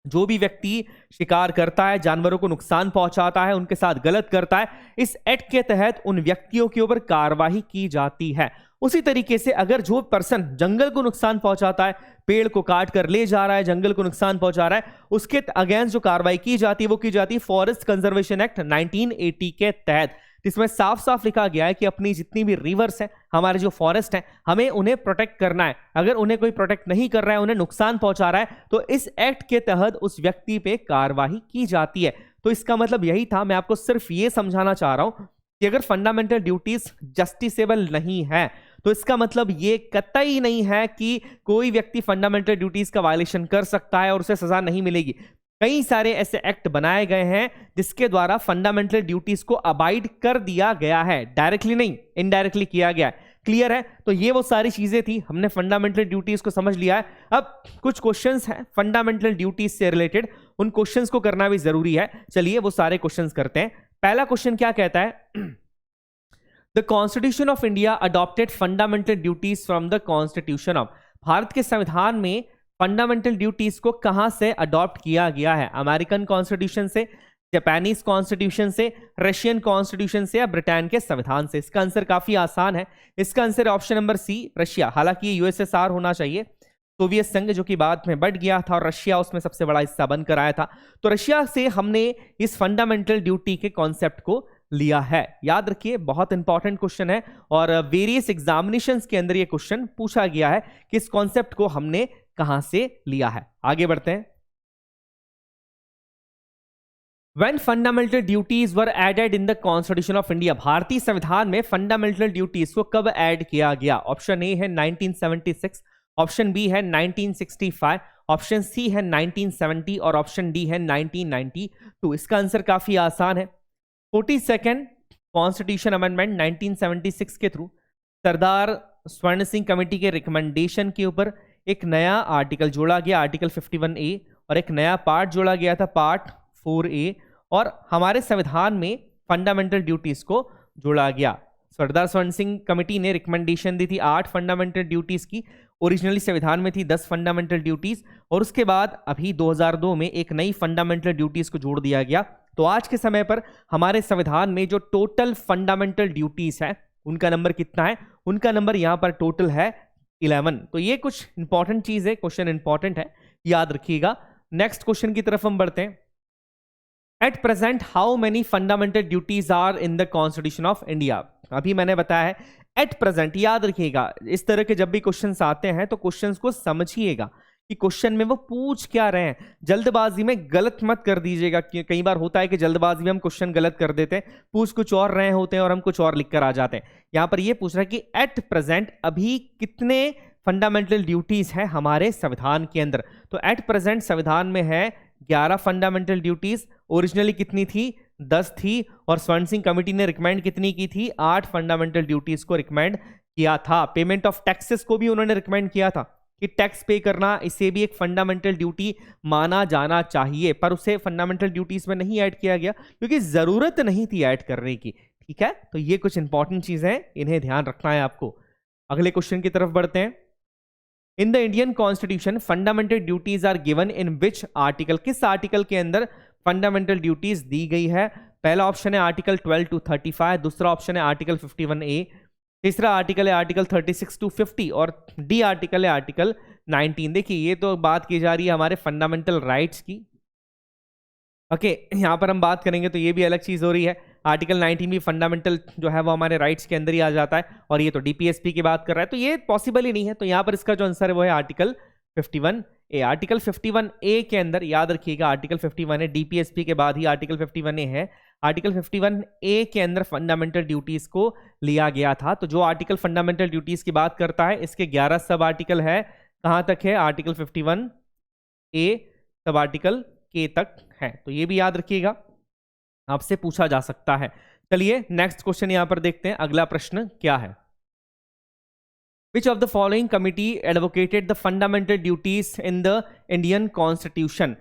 जो भी व्यक्ति शिकार करता है, जानवरों को नुकसान पहुंचाता है, उनके साथ गलत करता है, इस एक्ट के तहत उन व्यक्तियों के ऊपर कार्रवाई की जाती है। उसी तरीके से अगर जो पर्सन जंगल को नुकसान पहुंचाता है, पेड़ को काट कर ले जा रहा है, जंगल को नुकसान पहुंचा रहा है, उसके अगेंस्ट जो कार्रवाई की जाती है वो की जाती है फॉरेस्ट कंजर्वेशन एक्ट 1980 के तहत, जिसमें साफ साफ लिखा गया है कि अपनी जितनी भी रिवर्स हैं, हमारे जो फॉरेस्ट हैं, हमें उन्हें प्रोटेक्ट करना है। अगर उन्हें कोई प्रोटेक्ट नहीं कर रहा है, उन्हें नुकसान पहुंचा रहा है, तो इस एक्ट के तहत उस व्यक्ति पे कार्रवाई की जाती है। तो इसका मतलब यही था, मैं आपको सिर्फ ये समझाना चाह रहा हूं कि अगर फंडामेंटल ड्यूटीज जस्टिसेबल नहीं है तो इसका मतलब ये कतई नहीं है कि कोई व्यक्ति फंडामेंटल ड्यूटीज का वायलेशन कर सकता है और उसे सजा नहीं मिलेगी। कई सारे ऐसे एक्ट बनाए गए हैं जिसके द्वारा फंडामेंटल ड्यूटीज को अबाइड कर दिया गया है, डायरेक्टली नहीं इनडायरेक्टली किया गया है। क्लियर है? तो ये वो सारी चीजें थी, हमने फंडामेंटल ड्यूटीज को समझ लिया है। अब कुछ क्वेश्चंस हैं फंडामेंटल ड्यूटीज से रिलेटेड, उन क्वेश्चंस को करना भी जरूरी है। चलिए वो सारे क्वेश्चंस करते हैं। पहला क्वेश्चन क्या कहता है? The constitution of India adopted fundamental duties from the constitution of. Bharat के संविधान में फंडामेंटल ड्यूटीज को कहां से अडॉप्ट किया गया है? अमेरिकन कॉन्स्टिट्यूशन से, जापानीज कॉन्स्टिट्यूशन से, रशियन कॉन्स्टिट्यूशन से, या ब्रिटेन के संविधान से? इसका आंसर काफी आसान है। इसका answer option number C, Russia. हालांकि ये यूएसएसआर होना चाहिए, सोवियत संघ, जो कि बाद में बढ़ गया था, और रशिया उसमें सबसे बड़ा हिस्सा बनकर आया था। तो रशिया से हमने इस फंडामेंटल ड्यूटी के कॉन्सेप्ट को लिया है। याद रखिए, बहुत इंपॉर्टेंट क्वेश्चन है और वेरियस एग्जामिनेशंस के अंदर ये क्वेश्चन पूछा गया है कि इस कॉन्सेप्ट को हमने कहां से लिया है। आगे बढ़ते हैं। When fundamental duties were added in the Constitution of India, भारतीय संविधान में फंडामेंटल ड्यूटीज को कब ऐड किया गया? ऑप्शन ए है 1976, ऑप्शन बी है 1965, ऑप्शन सी है 1970 और ऑप्शन डी है 1992। इसका आंसर काफी आसान है। 42nd कॉन्स्टिट्यूशन अमेंडमेंट 1976 के थ्रू सरदार स्वर्ण सिंह कमेटी के रिकमेंडेशन के ऊपर एक नया आर्टिकल जोड़ा गया, आर्टिकल 51A, और एक नया पार्ट जोड़ा गया था, पार्ट 4A, और हमारे संविधान में फंडामेंटल ड्यूटीज को जोड़ा गया। सरदार स्वर्ण सिंह कमेटी ने रिकमेंडेशन दी थी 8 फंडामेंटल ड्यूटीज की। ओरिजिनली संविधान में थी 10 फंडामेंटल ड्यूटीज, और उसके बाद अभी 2002 में एक नई फंडामेंटल ड्यूटीज को जोड़ दिया गया। तो आज के समय पर हमारे संविधान में जो टोटल फंडामेंटल ड्यूटीज है उनका नंबर कितना है? उनका नंबर यहां पर टोटल है 11। तो ये कुछ इंपॉर्टेंट चीज है, क्वेश्चन इंपॉर्टेंट है, याद रखिएगा। नेक्स्ट क्वेश्चन की तरफ हम बढ़ते हैं। At present how many fundamental duties are in the constitution of India? अभी मैंने बताया है एट प्रेजेंट, याद रखिएगा। इस तरह के जब भी क्वेश्चंस आते हैं तो क्वेश्चंस को समझिएगा कि क्वेश्चन में वो पूछ क्या रहे हैं। जल्दबाजी में गलत मत कर दीजिएगा। कई बार होता है कि जल्दबाजी में हम क्वेश्चन गलत कर देते हैं, पूछ कुछ और रहे होते हैं और हम कुछ और लिख कर आ जाते हैं। यहां पर ये पूछ रहा है कि एट प्रेजेंट अभी कितने फंडामेंटल ड्यूटीज हैं हमारे संविधान के अंदर? तो एट प्रेजेंट संविधान में है 11 फंडामेंटल ड्यूटीज। ओरिजिनली कितनी थी? 10 थी, और स्वर्ण सिंह कमेटी ने रिकमेंड कितनी की थी? 8 फंडामेंटल ड्यूटीज को रिकमेंड किया था। पेमेंट ऑफ टैक्सेस को भी उन्होंने रिकमेंड किया था कि टैक्स पे करना, इसे भी एक फंडामेंटल ड्यूटी माना जाना चाहिए, पर उसे फंडामेंटल ड्यूटीज में नहीं ऐड किया गया क्योंकि जरूरत नहीं थी ऐड करने की। ठीक है, तो ये कुछ इंपॉर्टेंट चीजें हैं, इन्हें ध्यान रखना है आपको। अगले क्वेश्चन की तरफ बढ़ते हैं। In the Indian constitution fundamental duties are given in which article? किस आर्टिकल के अंदर फंडामेंटल ड्यूटीज दी गई है? पहला ऑप्शन है आर्टिकल 12 to 35, दूसरा ऑप्शन है आर्टिकल 51A, तीसरा आर्टिकल है आर्टिकल 36 to 50, और डी आर्टिकल है आर्टिकल 19। देखिए, ये तो बात की जा रही है हमारे फंडामेंटल राइट्स की। ओके, यहां पर हम बात करेंगे तो ये भी अलग चीज हो रही है। आर्टिकल 19 भी फंडामेंटल जो है वो हमारे राइट्स के अंदर ही आ जाता है, और ये तो डीपीएसपी की बात कर रहा है, तो ये पॉसिबल ही नहीं है। तो यहां पर इसका जो आंसर है वो है आर्टिकल 51 ए। आर्टिकल 51A के अंदर याद रखिएगा, आर्टिकल 51 है, डीपीएसपी के बाद ही आर्टिकल 51A है। आर्टिकल 51A के अंदर फंडामेंटल ड्यूटीज को लिया गया था। तो जो आर्टिकल फंडामेंटल ड्यूटीज की बात करता है, इसके 11 सब आर्टिकल है। कहां तक है? आर्टिकल 51A सब आर्टिकल के तक है। तो ये भी याद रखिएगा, आपसे पूछा जा सकता है। चलिए नेक्स्ट क्वेश्चन यहां पर देखते हैं। अगला प्रश्न क्या है? Which of the following committee advocated the fundamental duties in the Indian Constitution?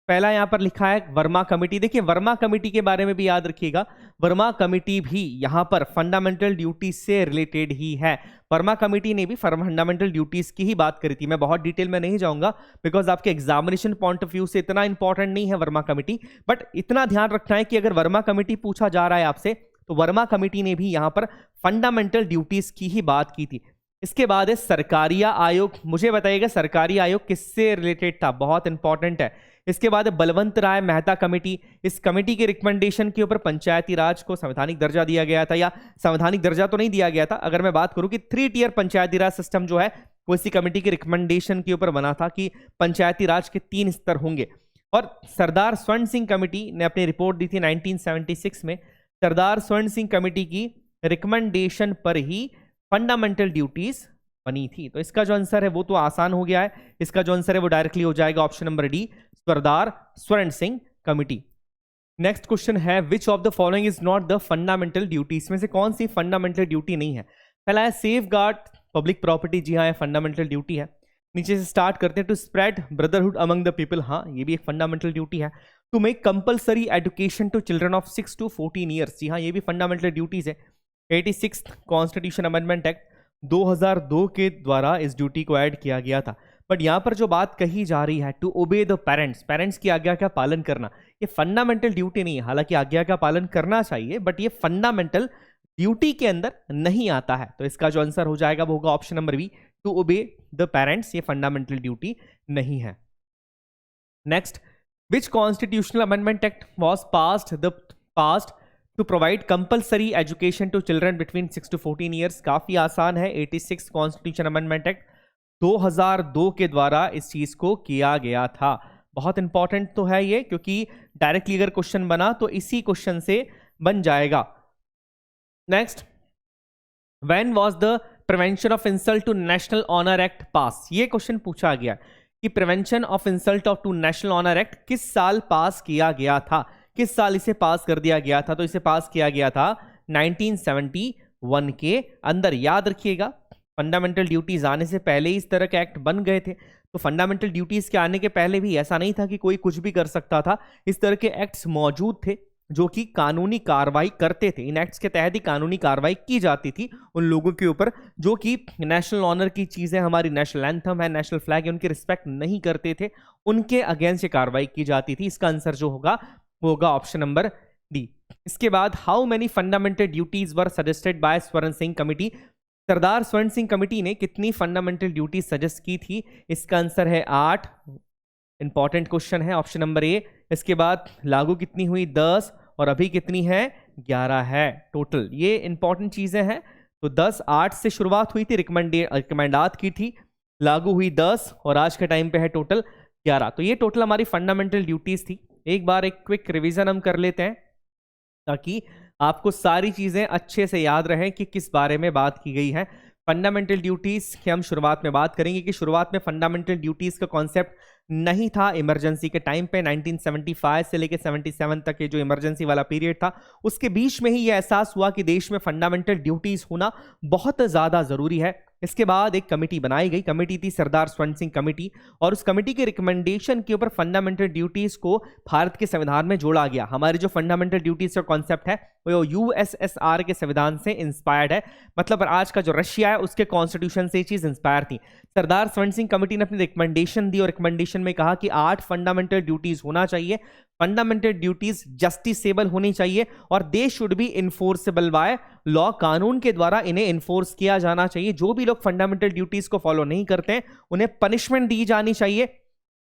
पहला यहां पर लिखा है वर्मा कमेटी। देखिए वर्मा कमेटी के बारे में भी याद रखिएगा, वर्मा कमेटी भी यहां पर फंडामेंटल ड्यूटीज से रिलेटेड ही है। वर्मा कमेटी ने भी फंडामेंटल ड्यूटीज की ही बात करी थी। मैं बहुत डिटेल में नहीं जाऊंगा बिकॉज आपके एग्जामिनेशन पॉइंट ऑफ व्यू से इतना इंपॉर्टेंट नहीं है वर्मा कमेटी, बट इतना ध्यान रखना है कि अगर वर्मा कमेटी पूछा जा रहा है आपसे, तो वर्मा कमेटी ने भी यहां पर फंडामेंटल ड्यूटीज की ही बात की थी। इसके बाद है सरकारिया आयोग। मुझे बताइएगा सरकारी आयोग किससे रिलेटेड था? बहुत इंपॉर्टेंट है। इसके बाद है बलवंत राय मेहता कमेटी। इस कमेटी के रिकमेंडेशन के ऊपर पंचायती राज को संवैधानिक दर्जा दिया गया था, या संवैधानिक दर्जा तो नहीं दिया गया था। अगर मैं बात करूं कि 3 टियर पंचायती राज सिस्टम जो है वो इसी कमेटी के रिकमेंडेशन के ऊपर बना था कि पंचायती राज के 3 स्तर होंगे। और सरदार स्वर्ण सिंह कमेटी ने अपनी रिपोर्ट दी थी 1976 में। सरदार स्वर्ण सिंह कमेटी की रिकमेंडेशन पर ही फंडामेंटल ड्यूटीज बनी थी। तो इसका जो आंसर है वो तो आसान हो गया है। इसका जो आंसर है वो डायरेक्टली हो जाएगा ऑप्शन नंबर डी, सरदार स्वर्ण सिंह कमेटी। नेक्स्ट क्वेश्चन है which of the following is not the fundamental duty? इसमें से कौन सी फंडामेंटल ड्यूटी नहीं है? पहला है सेफ गार्ड पब्लिक प्रॉपर्टी। जी हाँ, फंडामेंटल ड्यूटी है। नीचे से स्टार्ट करते हैं। To spread brotherhood among the people, हाँ ये भी एक फंडामेंटल ड्यूटी है। To make compulsory education to children of 6 to 14 years, जी हाँ ये भी फंडामेंटल ड्यूटीज है। 86 कॉन्स्टिट्यूशन अमेंडमेंट एक्ट 2002 के द्वारा इस ड्यूटी को ऐड किया गया था। बट यहाँ पर जो बात कही जा रही है to obey the parents, parents की आज्ञा का पालन करना, ये फंडामेंटल ड्यूटी नहीं है। हालांकि आज्ञा का पालन करना चाहिए बट ये फंडामेंटल ड्यूटी के अंदर नहीं आता है। तो इसका जो आंसर हो जाएगा वो होगा option number B, to obey the parents. ये फंडामेंटल ड्यूटी नहीं है। Next, which constitutional amendment act was passed to provide compulsory education to children between 6 to 14 years? काफी आसान है, 86 कॉन्स्टिट्यूशन अमेंडमेंट एक्ट 2002 के द्वारा इस चीज को किया गया था। बहुत इंपॉर्टेंट तो है ये, क्योंकि डायरेक्टली अगर क्वेश्चन बना तो इसी क्वेश्चन से बन जाएगा। Next, when was the prevention of insult to national honour act pass? ये क्वेश्चन पूछा गया कि prevention of insult of to national honour act किस साल पास किया गया था, किस साल इसे पास कर दिया गया था? तो इसे पास किया गया था 1971 के अंदर। याद रखिएगा फंडामेंटल ड्यूटीज आने से पहले ही इस तरह के एक्ट बन गए थे। तो फंडामेंटल ड्यूटीज के आने के पहले भी ऐसा नहीं था कि कोई कुछ भी कर सकता था। इस तरह के एक्ट्स मौजूद थे जो कि कानूनी कार्रवाई करते थे। इन एक्ट्स के तहत ही कानूनी कार्रवाई की जाती थी उन लोगों के ऊपर जो कि नेशनल ऑनर की चीजें, हमारी नेशनल एंथम है, नेशनल फ्लैग है, उनकी रिस्पेक्ट नहीं करते थे, उनके अगेंस्ट ये कार्रवाई की जाती थी। इसका आंसर जो होगा ऑप्शन नंबर डी। इसके बाद how many fundamental duties were suggested by स्वर्ण सिंह कमेटी? सरदार स्वर्ण सिंह कमेटी ने कितनी फंडामेंटल ड्यूटीज सजेस्ट की थी? इसका आंसर है 8। इंपॉर्टेंट क्वेश्चन है, ऑप्शन नंबर ए। इसके बाद लागू कितनी हुई? 10, और अभी कितनी है? 11 है टोटल। ये इंपॉर्टेंट चीजें हैं। तो 10, 8 से शुरुआत हुई थी, रिकमेंडात की थी, लागू हुई 10, और आज के टाइम पे है टोटल 11। तो ये टोटल हमारी फंडामेंटल ड्यूटीज थी। एक बार एक क्विक रिवीजन हम कर लेते हैं ताकि आपको सारी चीजें अच्छे से याद रहें कि किस बारे में बात की गई है। फंडामेंटल ड्यूटीज की हम शुरुआत में बात करेंगे कि शुरुआत में फंडामेंटल ड्यूटीज का कॉन्सेप्ट नहीं था इमरजेंसी के टाइम पे। 1975 से लेकर 77 तक ये जो इमरजेंसी वाला पीरियड था, उसके बीच में ही ये एहसास हुआ कि देश में फंडामेंटल ड्यूटीज होना बहुत ज्यादा जरूरी है। इसके बाद एक कमेटी बनाई गई, कमेटी थी सरदार स्वर्ण सिंह कमेटी, और उस कमेटी के रिकमेंडेशन के ऊपर फंडामेंटल ड्यूटीज को भारत के संविधान में जोड़ा गया। हमारी जो फंडामेंटल ड्यूटीज का कॉन्सेप्ट है वो यूएसएसआर के संविधान से इंस्पायर्ड है, मतलब आज का जो रशिया है उसके कॉन्स्टिट्यूशन से ये चीज इंस्पायर थी। सरदार स्वर्ण सिंह कमेटी ने अपनी रिकमेंडेशन दी और रिकमेंडेशन में कहा कि 8 फंडामेंटल ड्यूटीज होना चाहिए। फंडामेंटल ड्यूटीज जस्टिसेबल होनी चाहिए और they should be enforceable by law, कानून के द्वारा इन्हें इन्फोर्स किया जाना चाहिए। जो भी लोग फंडामेंटल ड्यूटीज को फॉलो नहीं करते हैं उन्हें पनिशमेंट दी जानी चाहिए।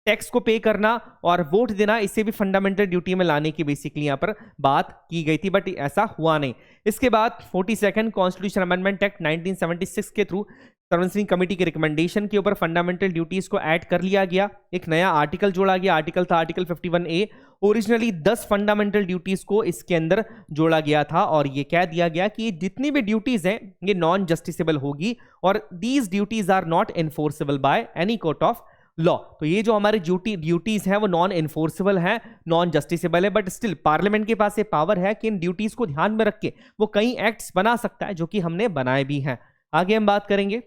टैक्स को पे करना और वोट देना, इसे भी फंडामेंटल ड्यूटी में लाने की बेसिकली यहां पर बात की गई थी, बट ऐसा हुआ नहीं। इसके बाद 42nd कॉन्स्टिट्यूशन अमेंडमेंट एक्ट 1976 के थ्रू सर्विसिंग कमेटी के रिकमेंडेशन के ऊपर फंडामेंटल ड्यूटीज को ऐड कर लिया गया, एक नया आर्टिकल जोड़ा गया, आर्टिकल था article 51A। Originally 10 fundamental duties को इसके अंदर जोड़ा गया था और ये कह दिया गया कि जितनी भी ड्यूटीज हैं ये नॉन जस्टिसेबल होगी और these duties are not enforceable by any court of law. तो ये जो हमारी ड्यूटीज हैं वो नॉन एनफोर्सेबल हैं, नॉन जस्टिसेबल है, बट स्टिल पार्लियामेंट के पास ये पावर है कि इन ड्यूटीज को ध्यान में रख के वो कई एक्ट्स बना सकता है, जो कि हमने बनाए भी हैं। आगे हम बात करेंगे,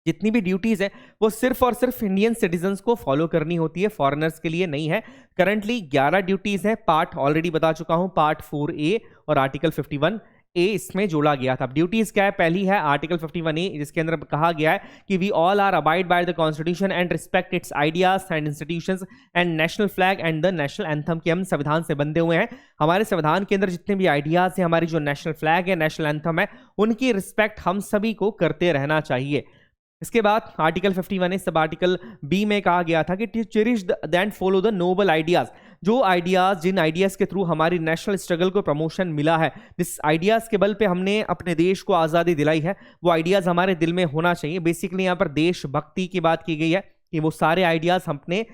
जितनी भी ड्यूटीज है वो सिर्फ और सिर्फ इंडियन सिटीजन्स को फॉलो करनी होती है, फॉरेनर्स के लिए नहीं है। करंटली 11 ड्यूटीज है, पार्ट ऑलरेडी बता चुका हूं, पार्ट 4A और आर्टिकल 51A इसमें जोड़ा गया था। ड्यूटीज क्या है? पहली है आर्टिकल 51A, जिसके अंदर कहा गया है कि we all are abide by the constitution and respect its ideas and institutions and national flag and the national anthem, के हम संविधान से बंधे हुए हैं। हमारे संविधान के अंदर जितने भी आइडियाज हैं, हमारी जो नेशनल फ्लैग है, नेशनल एंथम है, उनकी रिस्पेक्ट हम सभी को करते रहना चाहिए। इसके बाद article 51A sub article B में कहा गया था कि cherish and follow the noble ideas, जो आइडियाज, जिन आइडियाज के थ्रू हमारी नेशनल स्ट्रगल को प्रमोशन मिला है, जिस आइडियाज के बल पे हमने अपने देश को आज़ादी दिलाई है, वो आइडियाज हमारे दिल में होना चाहिए। बेसिकली यहाँ पर देशभक्ति की बात की गई है कि वो सारे आइडियाज अपने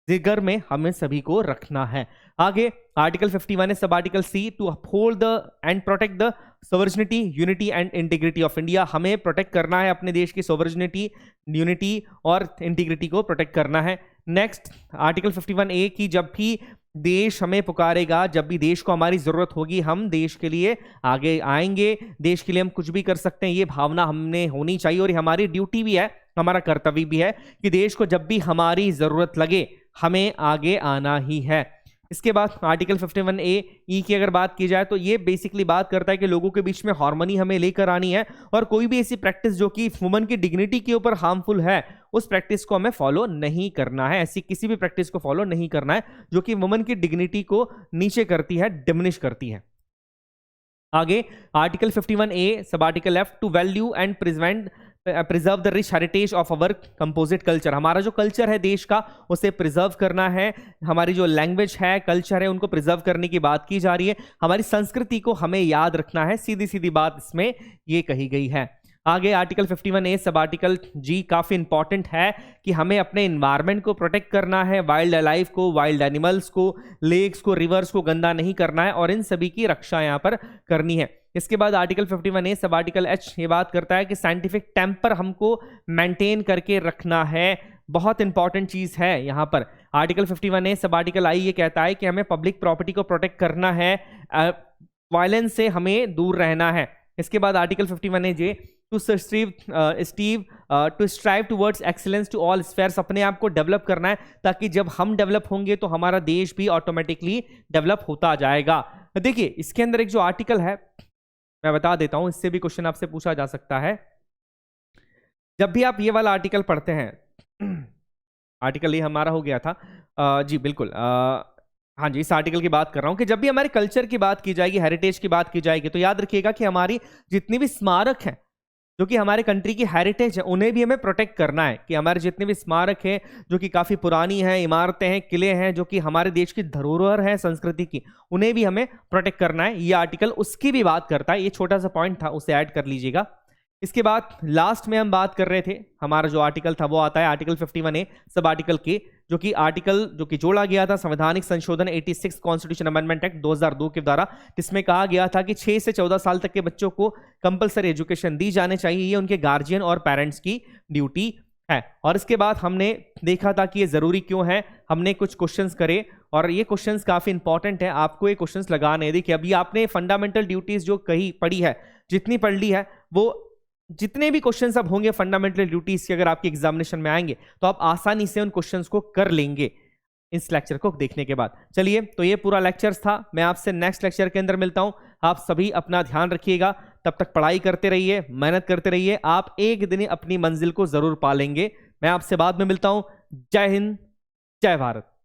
जिगर में हमें सभी को रखना है। आगे article 51A sub article C, to uphold the and protect the sovereignty, unity and integrity of India, हमें प्रोटेक्ट करना है अपने देश की सोवरेनिटी, यूनिटी और इंटीग्रिटी को प्रोटेक्ट करना है। नेक्स्ट आर्टिकल 51A की, जब भी देश हमें पुकारेगा, जब भी देश को हमारी जरूरत होगी, हम देश के लिए आगे आएंगे, देश के लिए हम कुछ भी कर सकते हैं, ये भावना हमने होनी चाहिए और ये हमारी ड्यूटी भी है, हमारा कर्तव्य भी है कि देश को जब भी हमारी जरूरत लगे हमें आगे आना ही है। इसके बाद आर्टिकल 51A की अगर बात की जाए तो ये बेसिकली बात करता है कि लोगों के बीच में हार्मनी हमें लेकर आनी है और कोई भी ऐसी प्रैक्टिस जो कि वुमन की डिग्निटी के ऊपर हार्मफुल है, उस प्रैक्टिस को हमें फॉलो नहीं करना है। ऐसी किसी भी प्रैक्टिस को फॉलो नहीं करना है जो कि वुमन की डिग्निटी को नीचे करती है, डिमिनिश करती है। आगे article 51A sub article F, to value and preserve the rich heritage of our composite culture, हमारा जो कल्चर है देश का उसे प्रिजर्व करना है, हमारी जो लैंग्वेज है, कल्चर है, उनको प्रिजर्व करने की बात की जा रही है, हमारी संस्कृति को हमें याद रखना है, सीधी सीधी बात इसमें ये कही गई है। आगे article 51A sub article G काफी इंपॉर्टेंट है कि हमें अपने इन्वायरमेंट को प्रोटेक्ट करना है, वाइल्ड लाइफ को, वाइल्ड एनिमल्स को, लेक्स को, रिवर्स को गंदा नहीं करना है और इन सभी की रक्षा यहाँ पर करनी है। इसके बाद article 51A sub article H ये बात करता है कि साइंटिफिक टेम्पर हमको मेंटेन करके रखना है, बहुत इंपॉर्टेंट चीज है यहाँ पर। Article 51A sub article I ये कहता है कि हमें पब्लिक प्रॉपर्टी को प्रोटेक्ट करना है, वायलेंस से हमें दूर रहना है। इसके बाद article 51AJ, to strive towards excellence to all spheres, अपने आप को डेवलप करना है ताकि जब हम डेवलप होंगे तो हमारा देश भी ऑटोमेटिकली डेवलप होता जाएगा। देखिए इसके अंदर एक जो आर्टिकल है मैं बता देता हूं, इससे भी क्वेश्चन आपसे पूछा जा सकता है। जब भी आप ये वाला आर्टिकल पढ़ते हैं, आर्टिकल ये हमारा हो गया था, जी बिल्कुल, हाँ जी, इस आर्टिकल की बात कर रहा हूं कि जब भी हमारे कल्चर की बात की जाएगी, हेरिटेज की बात की जाएगी, तो याद रखिएगा कि हमारी जितनी भी स्मारक हैं जो कि हमारे कंट्री की हेरिटेज है, उन्हें भी हमें प्रोटेक्ट करना है। कि हमारे जितने भी स्मारक हैं जो कि काफ़ी पुरानी हैं, इमारतें हैं, किले हैं, जो कि हमारे देश की धरोहर है संस्कृति की, उन्हें भी हमें प्रोटेक्ट करना है। ये आर्टिकल उसकी भी बात करता है, ये छोटा सा पॉइंट था, उसे ऐड कर लीजिएगा। इसके बाद लास्ट में हम बात कर रहे थे, हमारा जो आर्टिकल था वो आता है आर्टिकल 51A सब आर्टिकल के, जो कि जोड़ा गया था संवैधानिक संशोधन 86 कॉन्स्टिट्यूशन अमेंडमेंट एक्ट 2002 के द्वारा, जिसमें कहा गया था कि 6 से 14 साल तक के बच्चों को कंपलसरी एजुकेशन दी जाने चाहिए, ये उनके गार्जियन और पेरेंट्स की ड्यूटी है। और इसके बाद हमने देखा था कि ये जरूरी क्यों है, हमने कुछ क्वेश्चंस करे और ये क्वेश्चंस काफी इंपॉर्टेंट है, आपको ये क्वेश्चंस लगाने। देखिए अभी आपने फंडामेंटल ड्यूटीज जो कही पढ़ी है, जितनी पढ़ ली है, वो जितने भी क्वेश्चंस अब होंगे फंडामेंटल ड्यूटीज के, अगर आपके एग्जामिनेशन में आएंगे तो आप आसानी से उन क्वेश्चंस को कर लेंगे इस लेक्चर को देखने के बाद। चलिए, तो ये पूरा लेक्चर था, मैं आपसे नेक्स्ट लेक्चर के अंदर मिलता हूं। आप सभी अपना ध्यान रखिएगा, तब तक पढ़ाई करते रहिए, मेहनत करते रहिए, आप एक दिन अपनी मंजिल को जरूर पालेंगे। मैं आपसे बाद में मिलता हूं। जय हिंद, जय भारत।